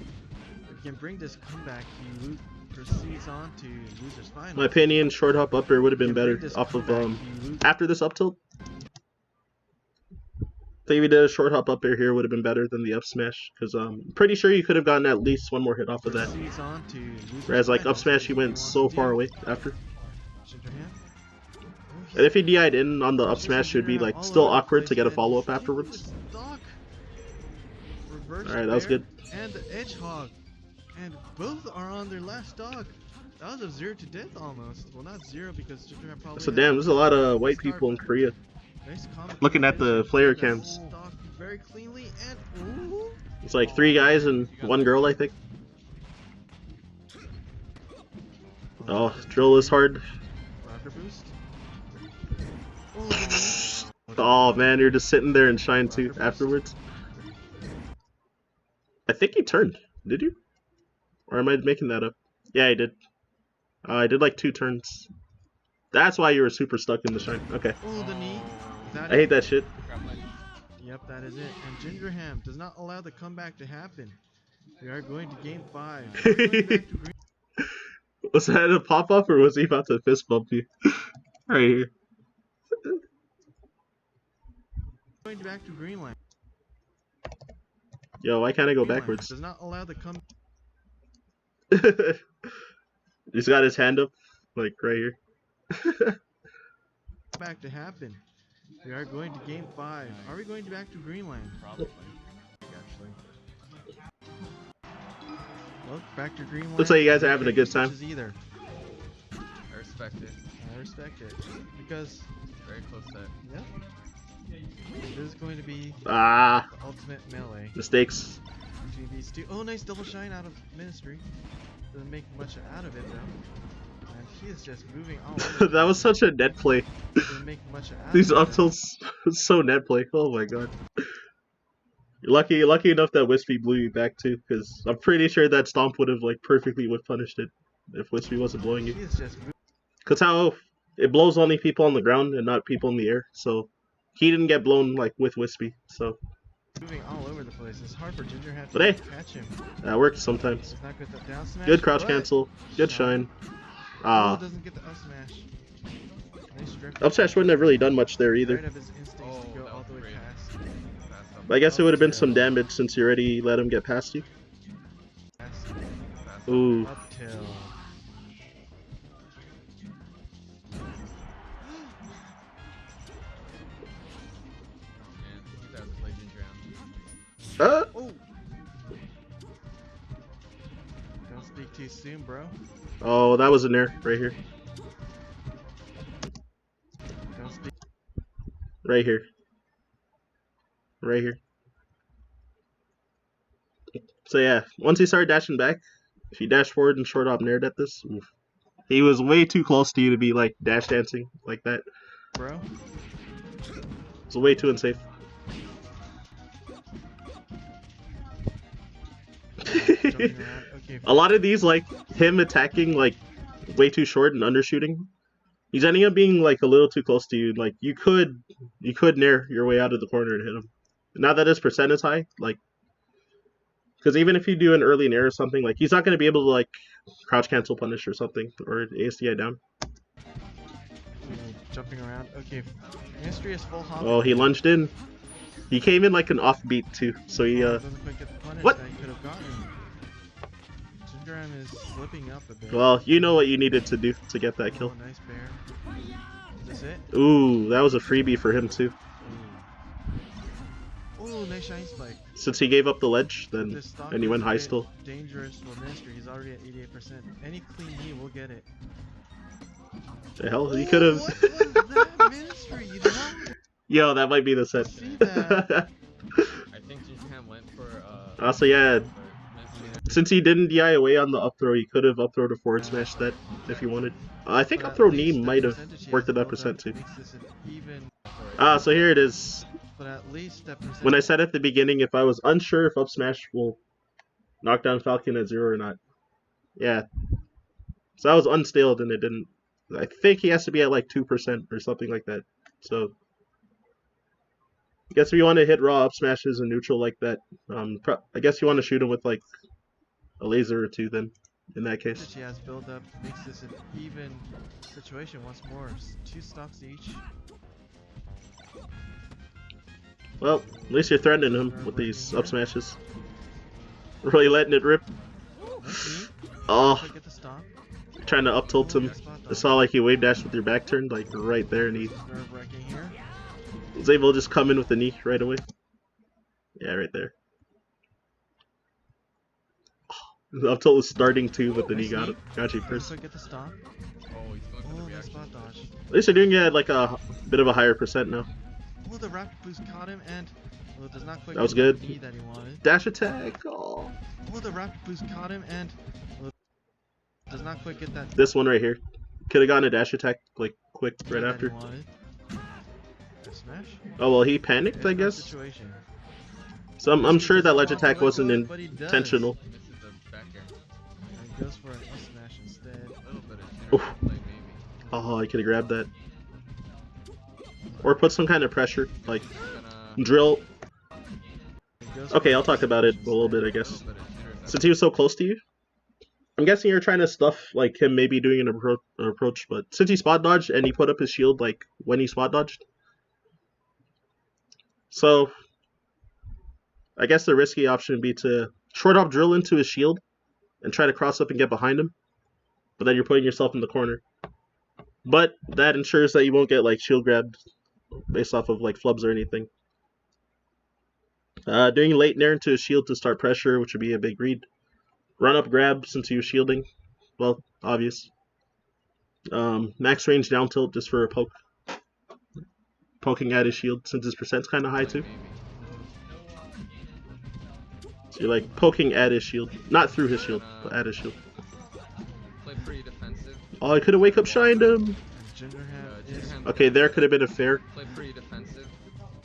If he can bring this comeback, he proceeds on to losers final. My opinion, short hop up air would have been better this off of comeback, after this up tilt. I think if he did a short hop up air here would have been better than the up smash, because pretty sure you could have gotten at least one more hit off of that. Proceeds on to losers Whereas like final. up smash he went so far away after. Gingerham. And if he DI'd in on the up smash, it would be like still awkward to get a follow up afterwards. Alright, that was good. And the Edgehog. And both are on their last stock. That was a 0 to death almost. Well, not 0 because Gingerham probably. So damn, there's a lot of white people in Korea. Nice Looking at the player cams. Stock very cleanly and ooh. It's like 3 guys and 1 girl, I think. Oh, drill is hard. Raptor boost. Oh man, you're just sitting there and shine too afterwards. I think he turned. Did you? Or am I making that up? Yeah, I did. I did like 2 turns. That's why you were super stuck in the shine. Okay. Oh, the knee. Is that I hate that shit. Grab ledge. Yep, that is it. And Gingerham does not allow the comeback to happen. We are going to game 5. Are we going back to green? Was that a pop up or was he about to fist bump you? Right here. Going back to Greenland. Yo, why can't I go Greenland backwards? does not allow the come. He's got his hand up, like right here. Back to happen. We are going to game 5. Are we going back to Greenland? Probably. Actually. Well, back to Greenland. Looks like you guys are having a good time. Either. I respect it. I respect it because Very close set. yeah, this is going to be Ah, the ultimate melee mistakes. between these two. Oh, nice double shine out of Ministry. Doesn't make much out of it though. And he is just moving all over. That was such a net play. Doesn't make much out These of it. up tilts, so net play. Oh my god. You're lucky enough that Wispy blew you back too, because I'm pretty sure that stomp would have like perfectly whip punished it if Wispy wasn't blowing He you. is just Cause how it blows only people on the ground and not people in the air, so he didn't get blown like with Wispy, so moving all over the place. It's hard for Gingerhead But to hey, catch him. that works sometimes. It's not good the down smash. Good crouch but cancel, good shine. Oh, doesn't get the up smash. Nice drift. Up smash wouldn't have really done much there either. Right of his instincts to go that all was the way great. past. Fast up. But I guess it would have been some damage since you already let him get past you. Past. Fast up. Ooh. Up till. And you guys play Ginger Am. Oh! Don't speak too soon, bro. Oh, that was an air right here. Don't speak. Right here. Right here. So yeah, once he started dashing back, if you dash forward and short up naired at this, oof. He was way too close to you to be like dash dancing like that. Bro. It's way too unsafe. Jumping around. Okay. A lot of these, like him attacking like way too short and undershooting, he's ending up being like a little too close to you. Like you could nair your way out of the corner and hit him. Now that his percent is high, like, because even if you do an early nair or something, like he's not going to be able to like crouch cancel punish or something or ASDI down. Jumping around. Okay. Mystery is full hop. Oh, he lunged in. He came in like an offbeat too, so he Doesn't quite get the punish What? that he could have gotten. Gingerham is slipping up a bit. well, you know what you needed to do to get that kill. Oh, nice bear. Is this it? Ooh, that was a freebie for him too. Oh, nice shine spike. Since he gave up the ledge, then This stock and he is went a high bit still. dangerous for Ministry. He's already at 88%. Any clean knee will get it. The hell, he could have. What was that, Ministry? You know? Yo, that might be the set. See that? I think Ginger Ham went for Also, yeah, Messi. since he didn't DI away on the up throw, he could have up throw to forward smash that if he wanted. I think But up at throw least knee the might have percentage he worked has at that built percent up too. makes this an even. So here it is. But at least that percentage. When I said at the beginning if I was unsure if up smash will knock down Falcon at 0 or not. Yeah. So I was unstaled and it didn't. I think he has to be at like 2% or something like that. So I guess if you want to hit raw up smashes and neutral like that, I guess you want to shoot him with like a laser or two then, in that case. He has built up makes this an even situation once more. 2 stocks each. Well, at least you're threatening him with these up smashes. Really letting it rip. Nice knee. Oh, Quick at the stop. trying to up tilt him. I saw like he wave dashed with your back turned like right there and he Nerve-wracking here. was able to just come in with the knee right away. Yeah, right there. The up tilt was starting too, but then he got you first. Quick at the stop. Oh, he's going for the Oh, nice reaction. spot dodge. At least they're doing it at like a bit of a higher percent now. Oh, the rapid boost caught him, and well, it does not quite That was get good. the knee that he wanted. Dash attack. Oh. Oh, the rapid boost caught him, and well, it does not quite get that This one right here. Could have gotten a dash attack like quick right that after. he wanted. A smash. Oh well, he panicked, I It's no guess. situation. So I'm sure that ledge Doesn't attack want to wasn't let go, but he does. intentional. This is the back air. And he goes for an up smash instead. A little bit of Oof. general play, maybe. Oh, Oh, I could have grabbed that. Or put some kind of pressure, like Gonna drill. Goes Okay, for I'll talk about it a little bit, I guess. Since he was so close to you, I'm guessing you're trying to stuff like him maybe doing an approach, but since he spot dodged and he put up his shield like when he spot dodged, so I guess the risky option would be to short hop drill into his shield and try to cross up and get behind him, but then you're putting yourself in the corner. But that ensures that you won't get like shield grabbed based off of like flubs or anything. Doing late nair into his shield to start pressure, which would be a big read. Run up grab since he was shielding. Well, obvious. Max range down tilt just for a poke. Poking at his shield since his percent's kind of high too. So you're like poking at his shield. Not through his shield, but at his shield. play pretty defensive. Oh, I could have wake up shined him. Gingerhand. Okay, there could have been a fair. Play pretty defensive.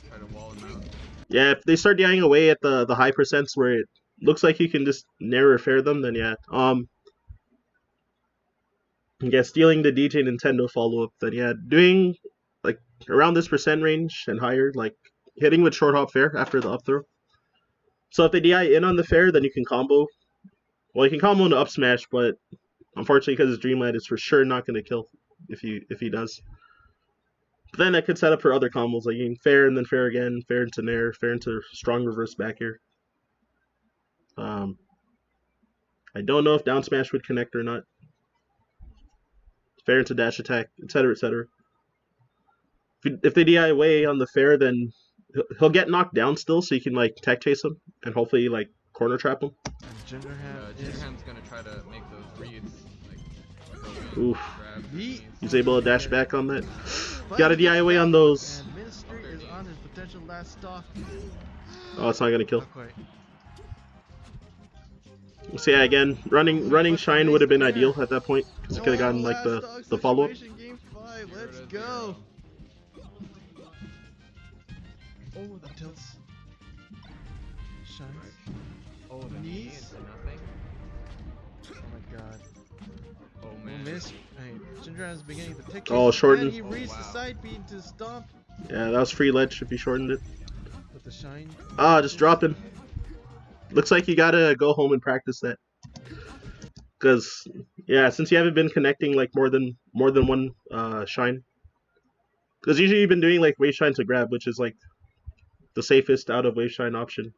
Try to wall him out. Yeah, if they start dying away at the high percents where it looks like you can just narrow fair them, then yeah. Yeah, stealing the DJ Nintendo follow up, then yeah, doing like around this percent range and higher, like hitting with short hop fair after the up throw. So if they DI in on the fair, then you can combo. Well, you can combo into up smash, but unfortunately because it's Dreamlight, it's for sure not going to kill if he does. But then that could set up for other combos, like you can fair and then fair again, fair into nair, fair into strong reverse back here. I don't know if down smash would connect or not. Fair into dash attack, etc., etc. If they DI away on the fair, then he'll get knocked down still, so you can like tech chase him and hopefully like corner trap him. Gingerhand's gonna try to make those reads. Like, oof. grab He's able to dash back on that. Gotta DI away on those. And Ministry is on his potential last stock. Oh, it's not gonna kill. Not quite. So yeah, again, running shine would have been ideal at that point because it could have gotten like the follow up. Game 5, let's go. Oh, that tilts. Shines. Oh, the knee Knees? into nothing. Oh my god. Oh Oh, man. miss. Hey, Gingerhand's beginning to take. Oh, shorten. And he reads the wow. side beat into stomp Yeah, that was free ledge if he shortened it. with the shine. Ah, just dropping. Looks like you gotta go home and practice that. Cause yeah, since you haven't been connecting like more than one shine. Cause usually you've been doing like wave shine to grab, which is like the safest out of wave shine option.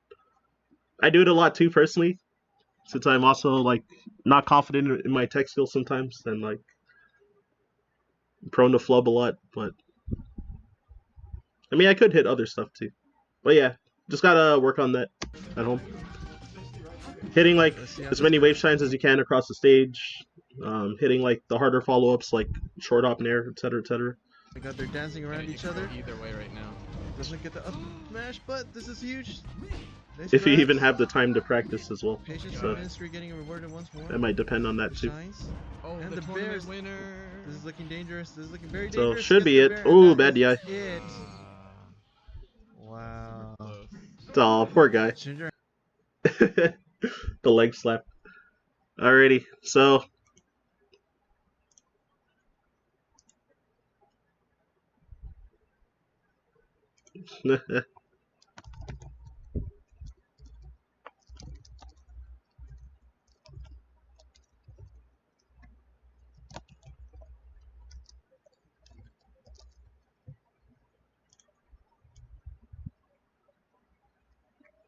I do it a lot too personally, since I'm also like not confident in my tech skills sometimes, and like prone to flub a lot. But I mean, I could hit other stuff too. But yeah, just gotta work on that at home. Hitting like as many wave shines as you can across the stage. Hitting like the harder follow-ups like short hop nair, etc., etc. My god, they're dancing around each other. Either way right now. Doesn't get the up smash, but this is huge. Nice If you grabs. even have the time to practice as well. Patience So and Ministry getting rewarded once more. that might depend on that The too. shines. Oh, And the the tournament Bears. winner. This is looking dangerous. This is looking very So dangerous. should be against it. the Bear, Ooh, and bad that DI. is it. Wow. Close. Oh, poor guy. Ginger. The leg slap. Alrighty, so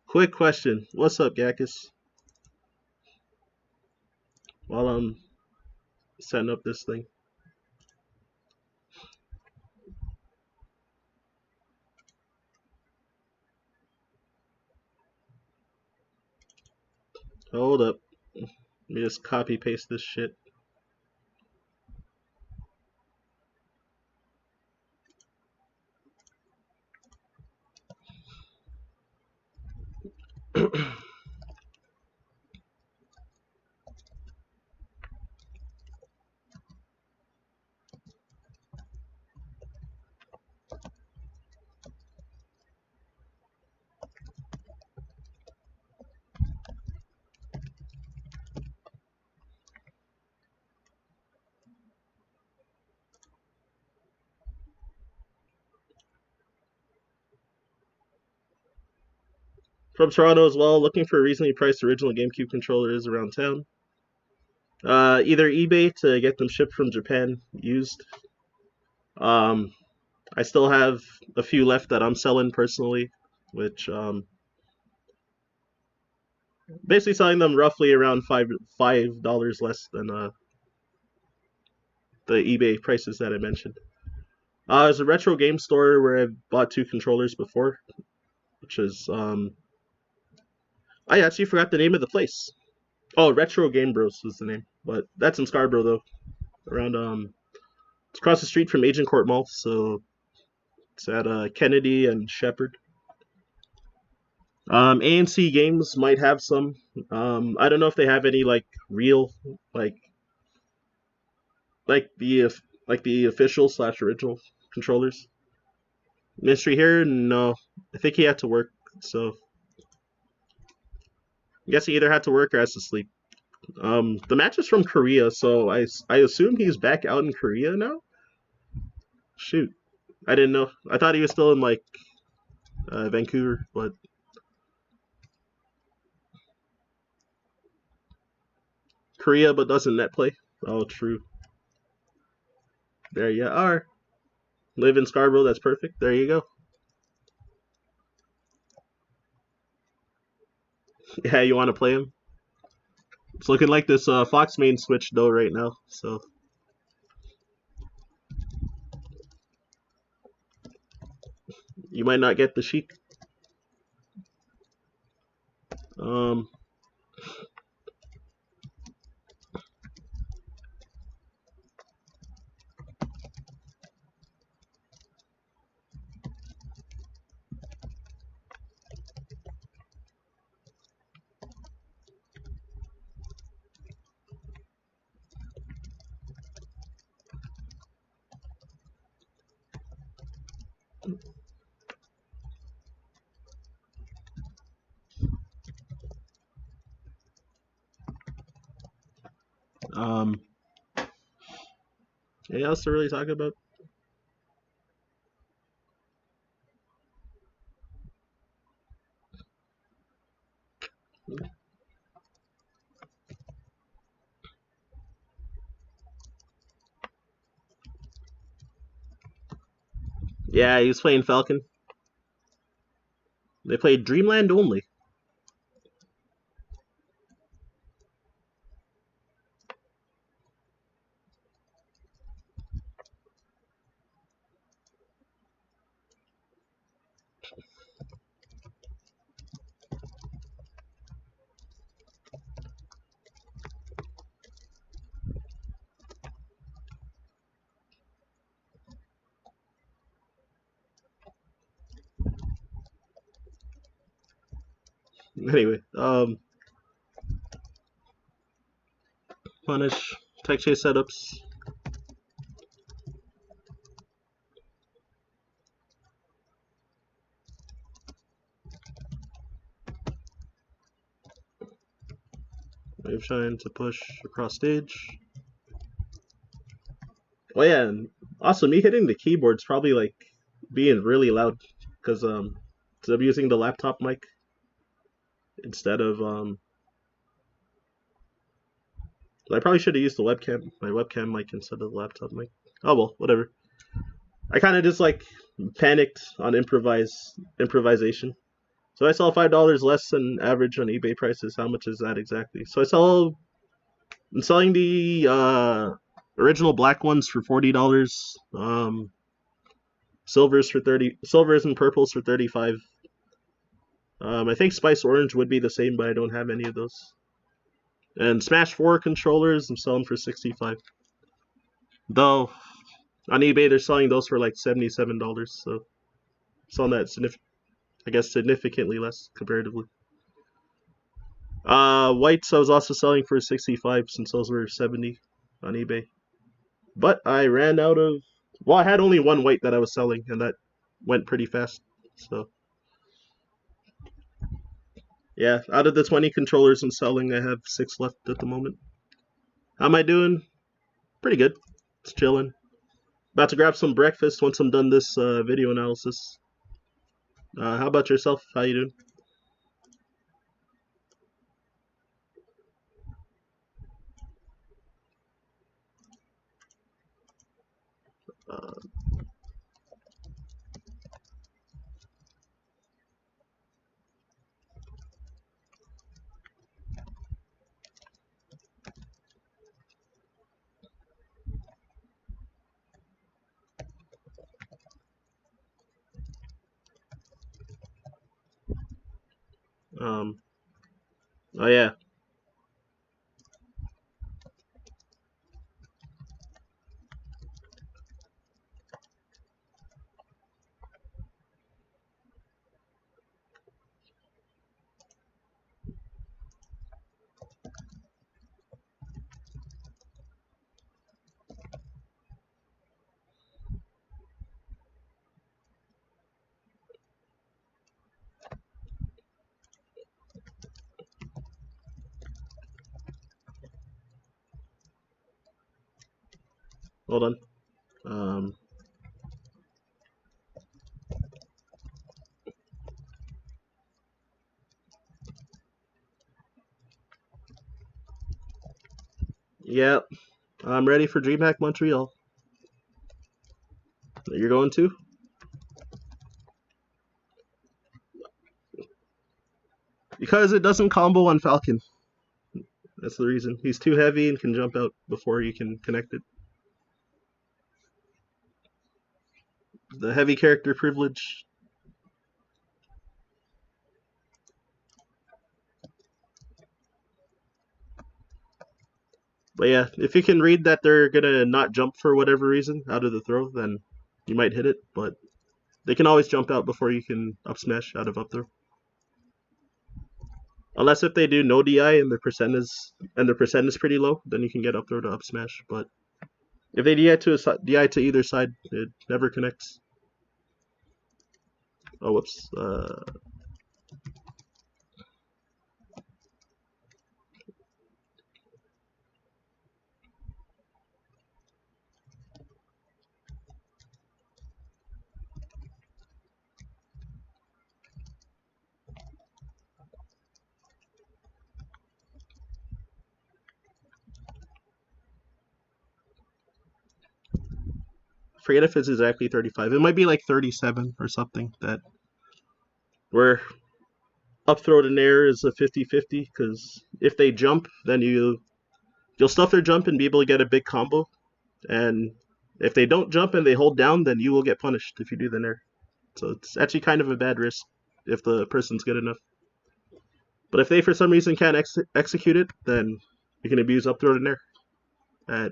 quick question. What's up, Gakis? While I'm setting up this thing. Hold up. Let me just copy paste this shit. From Toronto as well. Looking for a reasonably priced original GameCube controllers around town. Either eBay to get them shipped from Japan used. I still have a few left that I'm selling personally, which basically selling them roughly around $5 less than the eBay prices that I mentioned. There's a retro game store where I bought 2 controllers before, which is I actually forgot the name of the place. Oh, Retro Game Bros was the name, but that's in Scarborough though. Around it's across the street from Agent Court Mall, so it's at Kennedy and Shepherd. ANC Games might have some. I don't know if they have any like real like like the like the official slash original controllers. Mystery here, no. I think he had to work, so I guess he either had to work or has to sleep. The match is from Korea, so I assume he's back out in Korea now. Shoot, I didn't know. I thought he was still in like Vancouver, but Korea, but doesn't net play. Oh, true. There you are. Live in Scarborough. That's perfect. There you go. Yeah, you want to play him? It's looking like this Fox main switch though right now. So you might not get the Sheik. Um, um, anything else to really talk about? Yeah, he was playing Falcon. They played Dreamland only. Anyway, punish tech chase setups. Wave shine to push across stage. Oh yeah, and also me hitting the keyboard's probably like being really loud because I'm using the laptop mic instead of I probably should have used my webcam mic instead of the laptop mic. Oh well, whatever. I kind of just like panicked on improvisation. So I sell $5 less than average on eBay prices. How much is that exactly? So I'm selling the original black ones for $40. Silvers and purples for 35. I think Spice Orange would be the same, but I don't have any of those. And Smash 4 controllers, I'm selling for 65. Though on eBay they're selling those for like $77, so selling that significantly less comparatively. Whites I was also selling for 65 since those were 70 on eBay. But I ran out of I had only one white that I was selling and that went pretty fast. So yeah, out of the 20 controllers I'm selling, I have 6 left at the moment. How am I doing? Pretty good. It's chilling. About to grab some breakfast once I'm done this video analysis. How about yourself? How you doing? Uh, um, oh yeah, hold on. Um, yeah, I'm ready for DreamHack Montreal. You're going to? Because it doesn't combo on Falcon. That's the reason. He's too heavy and can jump out before you can connect it. The heavy character privilege. But yeah, if you can read that they're gonna not jump for whatever reason out of the throw, then you might hit it. But they can always jump out before you can up smash out of up throw. Unless if they do no DI and their percent is pretty low, then you can get up throw to up smash. But if they DI to either side, it never connects. Oh whoops. Forget if it's exactly 35. It might be like 37 or something. That where up throw to nair is a 50-50 because if they jump, then you'll stuff their jump and be able to get a big combo. And if they don't jump and they hold down, then you will get punished if you do the nair. So it's actually kind of a bad risk if the person's good enough. But if they for some reason can't execute it, then you can abuse up throw to nair at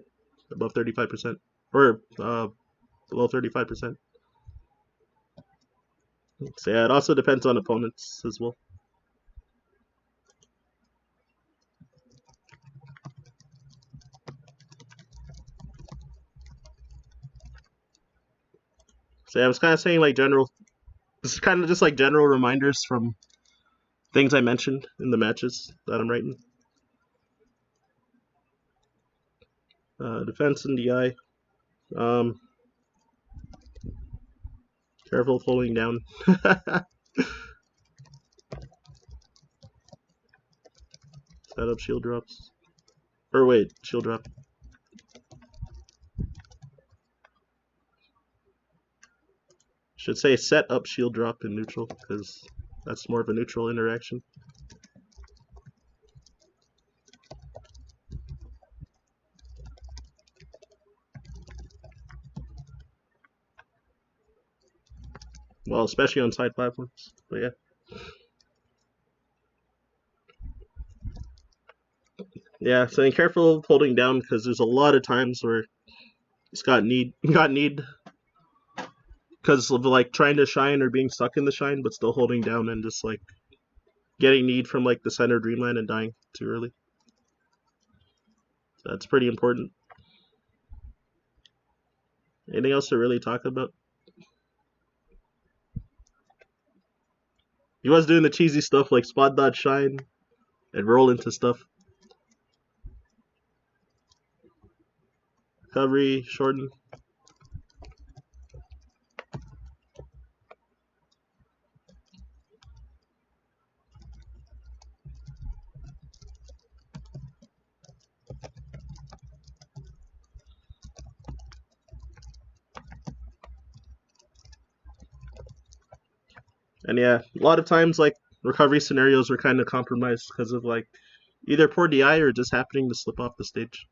above 35% or below 35%. So yeah, it also depends on opponents as well. So yeah, I was kind of saying like general. This is kind of just like general reminders from things I mentioned in the matches that I'm writing. Defense and DI. Um, Careful falling down. Set up shield drops. Or wait, shield drop. Should say set up shield drop in neutral because that's more of a neutral interaction. Well, especially on side platforms. But yeah. Yeah, so be careful holding down because there's a lot of times where it's got need because of like trying to shine or being stuck in the shine but still holding down and just like getting need from like the center dreamland and dying too early. So that's pretty important. Anything else to really talk about? He was doing the cheesy stuff like spot dodge shine and roll into stuff. Recovery, shorten. And yeah, a lot of times like recovery scenarios are kind of compromised because of like either poor DI or just happening to slip off the stage.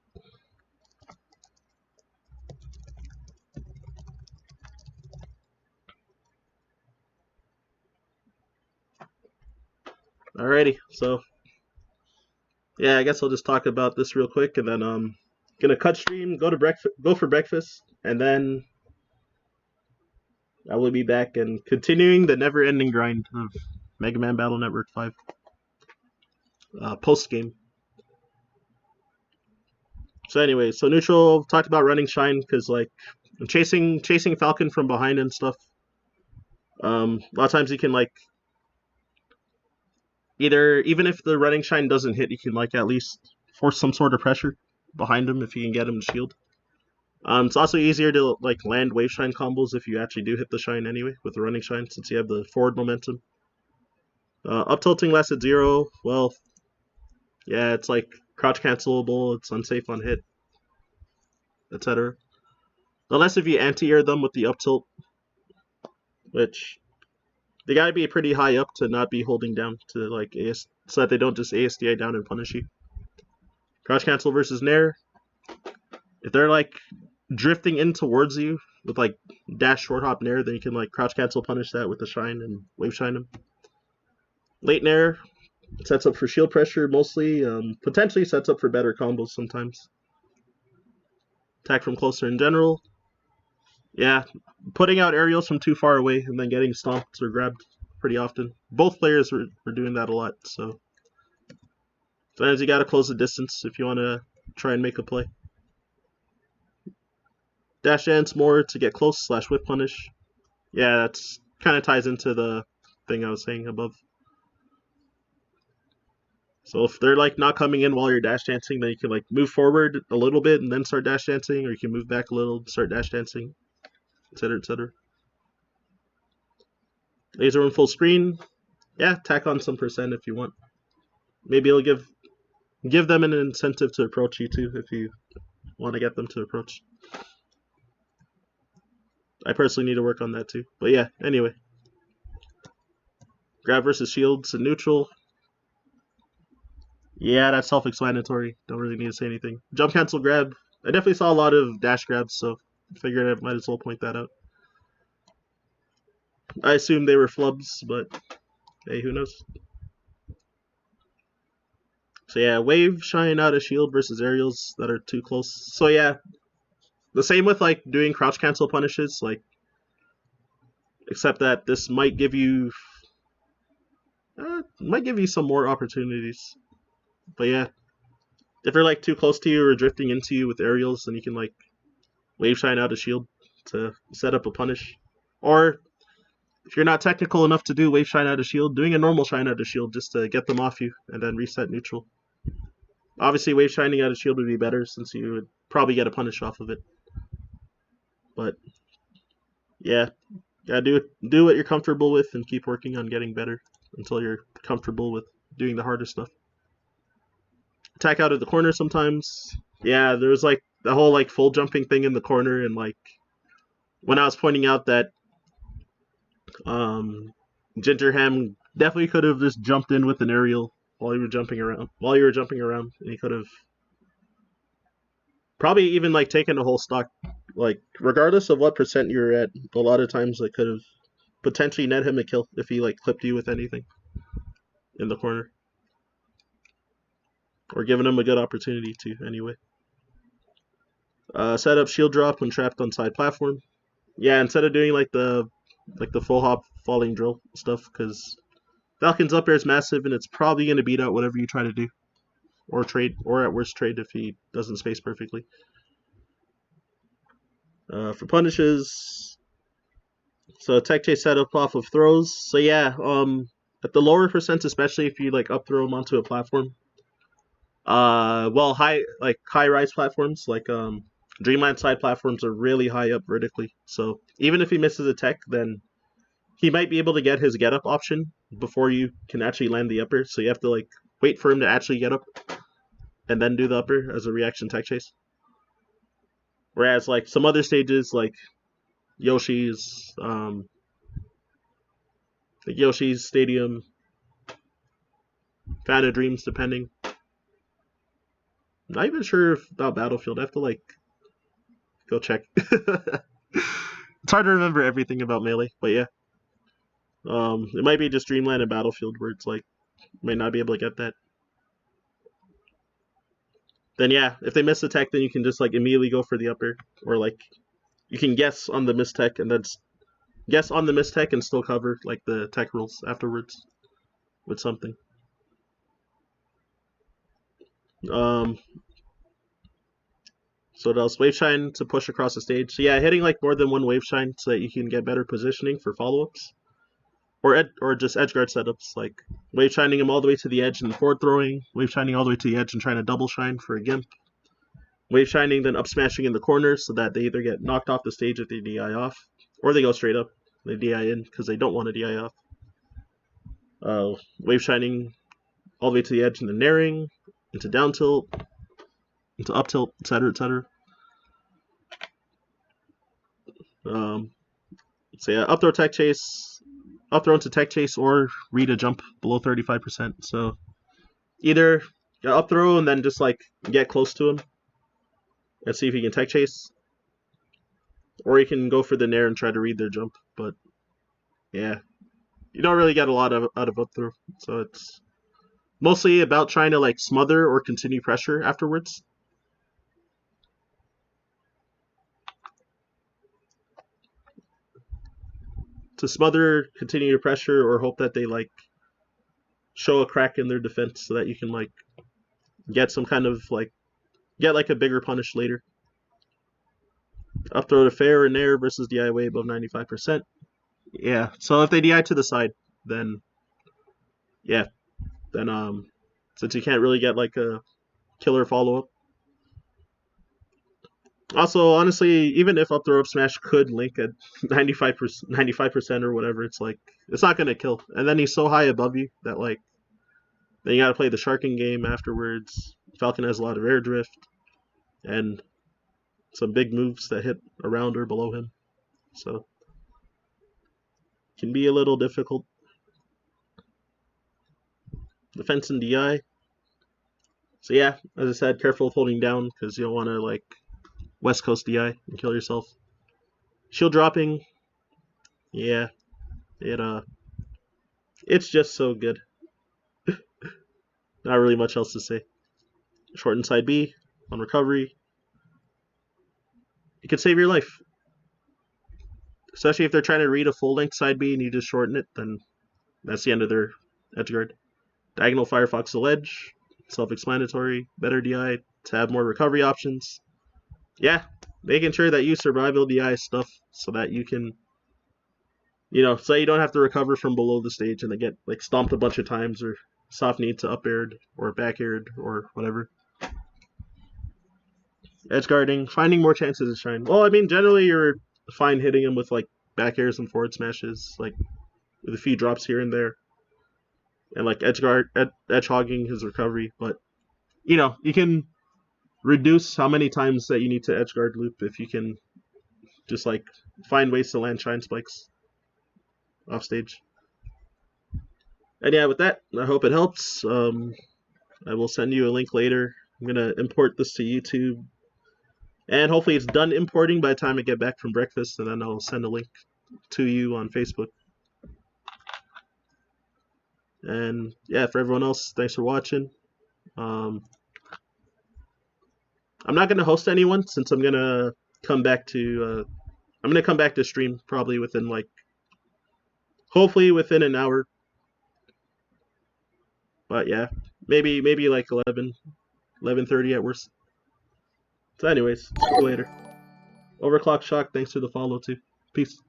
Alrighty, so yeah, I guess I'll just talk about this real quick, and then gonna cut stream, go for breakfast, and then I will be back and continuing the never-ending grind of Mega Man Battle Network 5 post game. So anyway, so neutral talked about running shine because like chasing Falcon from behind and stuff. A lot of times you can like either even if the running shine doesn't hit, you can like at least force some sort of pressure behind him if you can get him to shield. It's also easier to like land wave shine combos if you actually do hit the shine anyway with the running shine since you have the forward momentum. Up tilting less at 0. Well, yeah, it's like crouch cancelable. It's unsafe on hit, etc. Unless if you anti-air them with the up tilt, which they gotta be pretty high up to not be holding down to like AS, so that they don't just ASDI down and punish you. Crouch cancel versus Nair. If they're like drifting in towards you with like dash short hop Nair, then you can like crouch cancel punish that with the shine and wave shine them. Late Nair sets up for shield pressure mostly, potentially sets up for better combos sometimes. Attack from closer in general. Yeah, putting out aerials from too far away and then getting stomped or grabbed pretty often. Both players were doing that a lot, so sometimes you gotta close the distance if you want to try and make a play. Dash dance more to get close / whip punish. Yeah, that's kind of ties into the thing I was saying above. So if they're like not coming in while you're dash dancing, then you can like move forward a little bit and then start dash dancing, or you can move back a little, start dash dancing, etc., etc. Laser in full screen. Yeah, tack on some percent if you want. Maybe it'll give them an incentive to approach you too if you want to get them to approach. I personally need to work on that too. But yeah, anyway. Grab versus shields and neutral. Yeah, that's self-explanatory. Don't really need to say anything. Jump cancel grab. I definitely saw a lot of dash grabs, so I figured I might as well point that out. I assume they were flubs, but hey, who knows? So yeah, wave shine out of shield versus aerials that are too close. So yeah, the same with like doing crouch cancel punishes, like except that this might give you some more opportunities. But yeah, if they're like too close to you or drifting into you with aerials, then you can like wave shine out a shield to set up a punish. Or if you're not technical enough to do wave shine out a shield, doing a normal shine out a shield just to get them off you and then reset neutral. Obviously, wave shining out a shield would be better since you would probably get a punish off of it. But yeah, do what you're comfortable with and keep working on getting better until you're comfortable with doing the harder stuff. Attack out of the corner sometimes. Yeah, there's like the whole like full jumping thing in the corner, and like when I was pointing out that Gingerham definitely could have just jumped in with an aerial while you were jumping around, and he could have probably even like taken a whole stock. Like regardless of what percent you're at, a lot of times it could have potentially net him a kill if he like clipped you with anything in the corner, or given him a good opportunity to anyway. Set up shield drop when trapped on side platform. Yeah, instead of doing like the full hop falling drill stuff, because Falcon's up air is massive and it's probably going to beat out whatever you try to do, or trade, or at worst trade if he doesn't space perfectly. For punishes, so tech chase setup off of throws. So yeah, at the lower percents, especially if you like up throw him onto a platform. Well, high rise platforms like Dreamland side platforms are really high up vertically. So even if he misses a tech, then he might be able to get his get up option before you can actually land the upper. So you have to like wait for him to actually get up and then do the upper as a reaction tech chase. Whereas like some other stages like Yoshi's, like Yoshi's Stadium, Fan of Dreams, depending. Not even sure about Battlefield. I have to like go check. It's hard to remember everything about Melee, but yeah. It might be just Dreamland and Battlefield where it's like might not be able to get that. Then yeah, if they miss a tech, then you can just like immediately go for the upper, or like you can guess on the miss tech and then guess on the miss tech and still cover like the tech rules afterwards with something. Um, so what else? Wave shine to push across the stage. So yeah, hitting like more than one wave shine so that you can get better positioning for follow ups, or just edge guard setups like wave shining them all the way to the edge and forward throwing, wave shining all the way to the edge and trying to double shine for a gimp, wave shining then up smashing in the corners so that they either get knocked off the stage if they DI off, or they go straight up, they DI in because they don't want to DI off. Wave shining all the way to the edge and then naring into down tilt, into up tilt, etc., etc. So yeah, up throw tech chase, up throw into tech chase, or read a jump below 35%. So either up throw and then just like get close to him and see if he can tech chase, or you can go for the nair and try to read their jump. But yeah, you don't really get a lot out of up throw, so it's mostly about trying to like smother or continue pressure afterwards. To smother, continue your pressure, or hope that they like show a crack in their defense so that you can like get some kind of like get like a bigger punish later. Up throw to fair and nair versus DI way above 95%. Yeah, so if they DI to the side, then yeah, then since you can't really get like a killer follow up. Also, honestly, even if up throw up smash could link at 95% or whatever, it's like it's not gonna kill. And then he's so high above you that like then you gotta play the sharking game afterwards. Falcon has a lot of air drift and some big moves that hit around or below him, so it can be a little difficult. Defense and DI. So yeah, as I said, careful with holding down because you don't want to like West Coast DI and kill yourself. Shield dropping, yeah, it's just so good. Not really much else to say. Short inside B on recovery. It could save your life. Especially if they're trying to read a full length side B and you just shorten it, then that's the end of their edge guard. Diagonal Firefox the ledge, self-explanatory, better DI to have more recovery options. Yeah, making sure that you survival DI stuff so that you can, so you don't have to recover from below the stage and they get like stomped a bunch of times or soft need to up aired or back aired or whatever. Edge guarding, finding more chances to shine. Well, I mean, generally you're fine hitting him with like back airs and forward smashes, like with a few drops here and there, and like edge hogging his recovery. But you can reduce how many times that you need to edge guard loop if you can just like find ways to land shine spikes off stage. And yeah, with that, I hope it helps. I will send you a link later. I'm gonna import this to YouTube, and hopefully it's done importing by the time I get back from breakfast, and then I'll send a link to you on Facebook. And yeah, for everyone else, thanks for watching. I'm not gonna host anyone since I'm gonna come back to stream probably within like hopefully within an hour. But yeah, maybe like 11:30 at worst. So anyways, see you later. Overclock Shock, thanks for the follow too. Peace.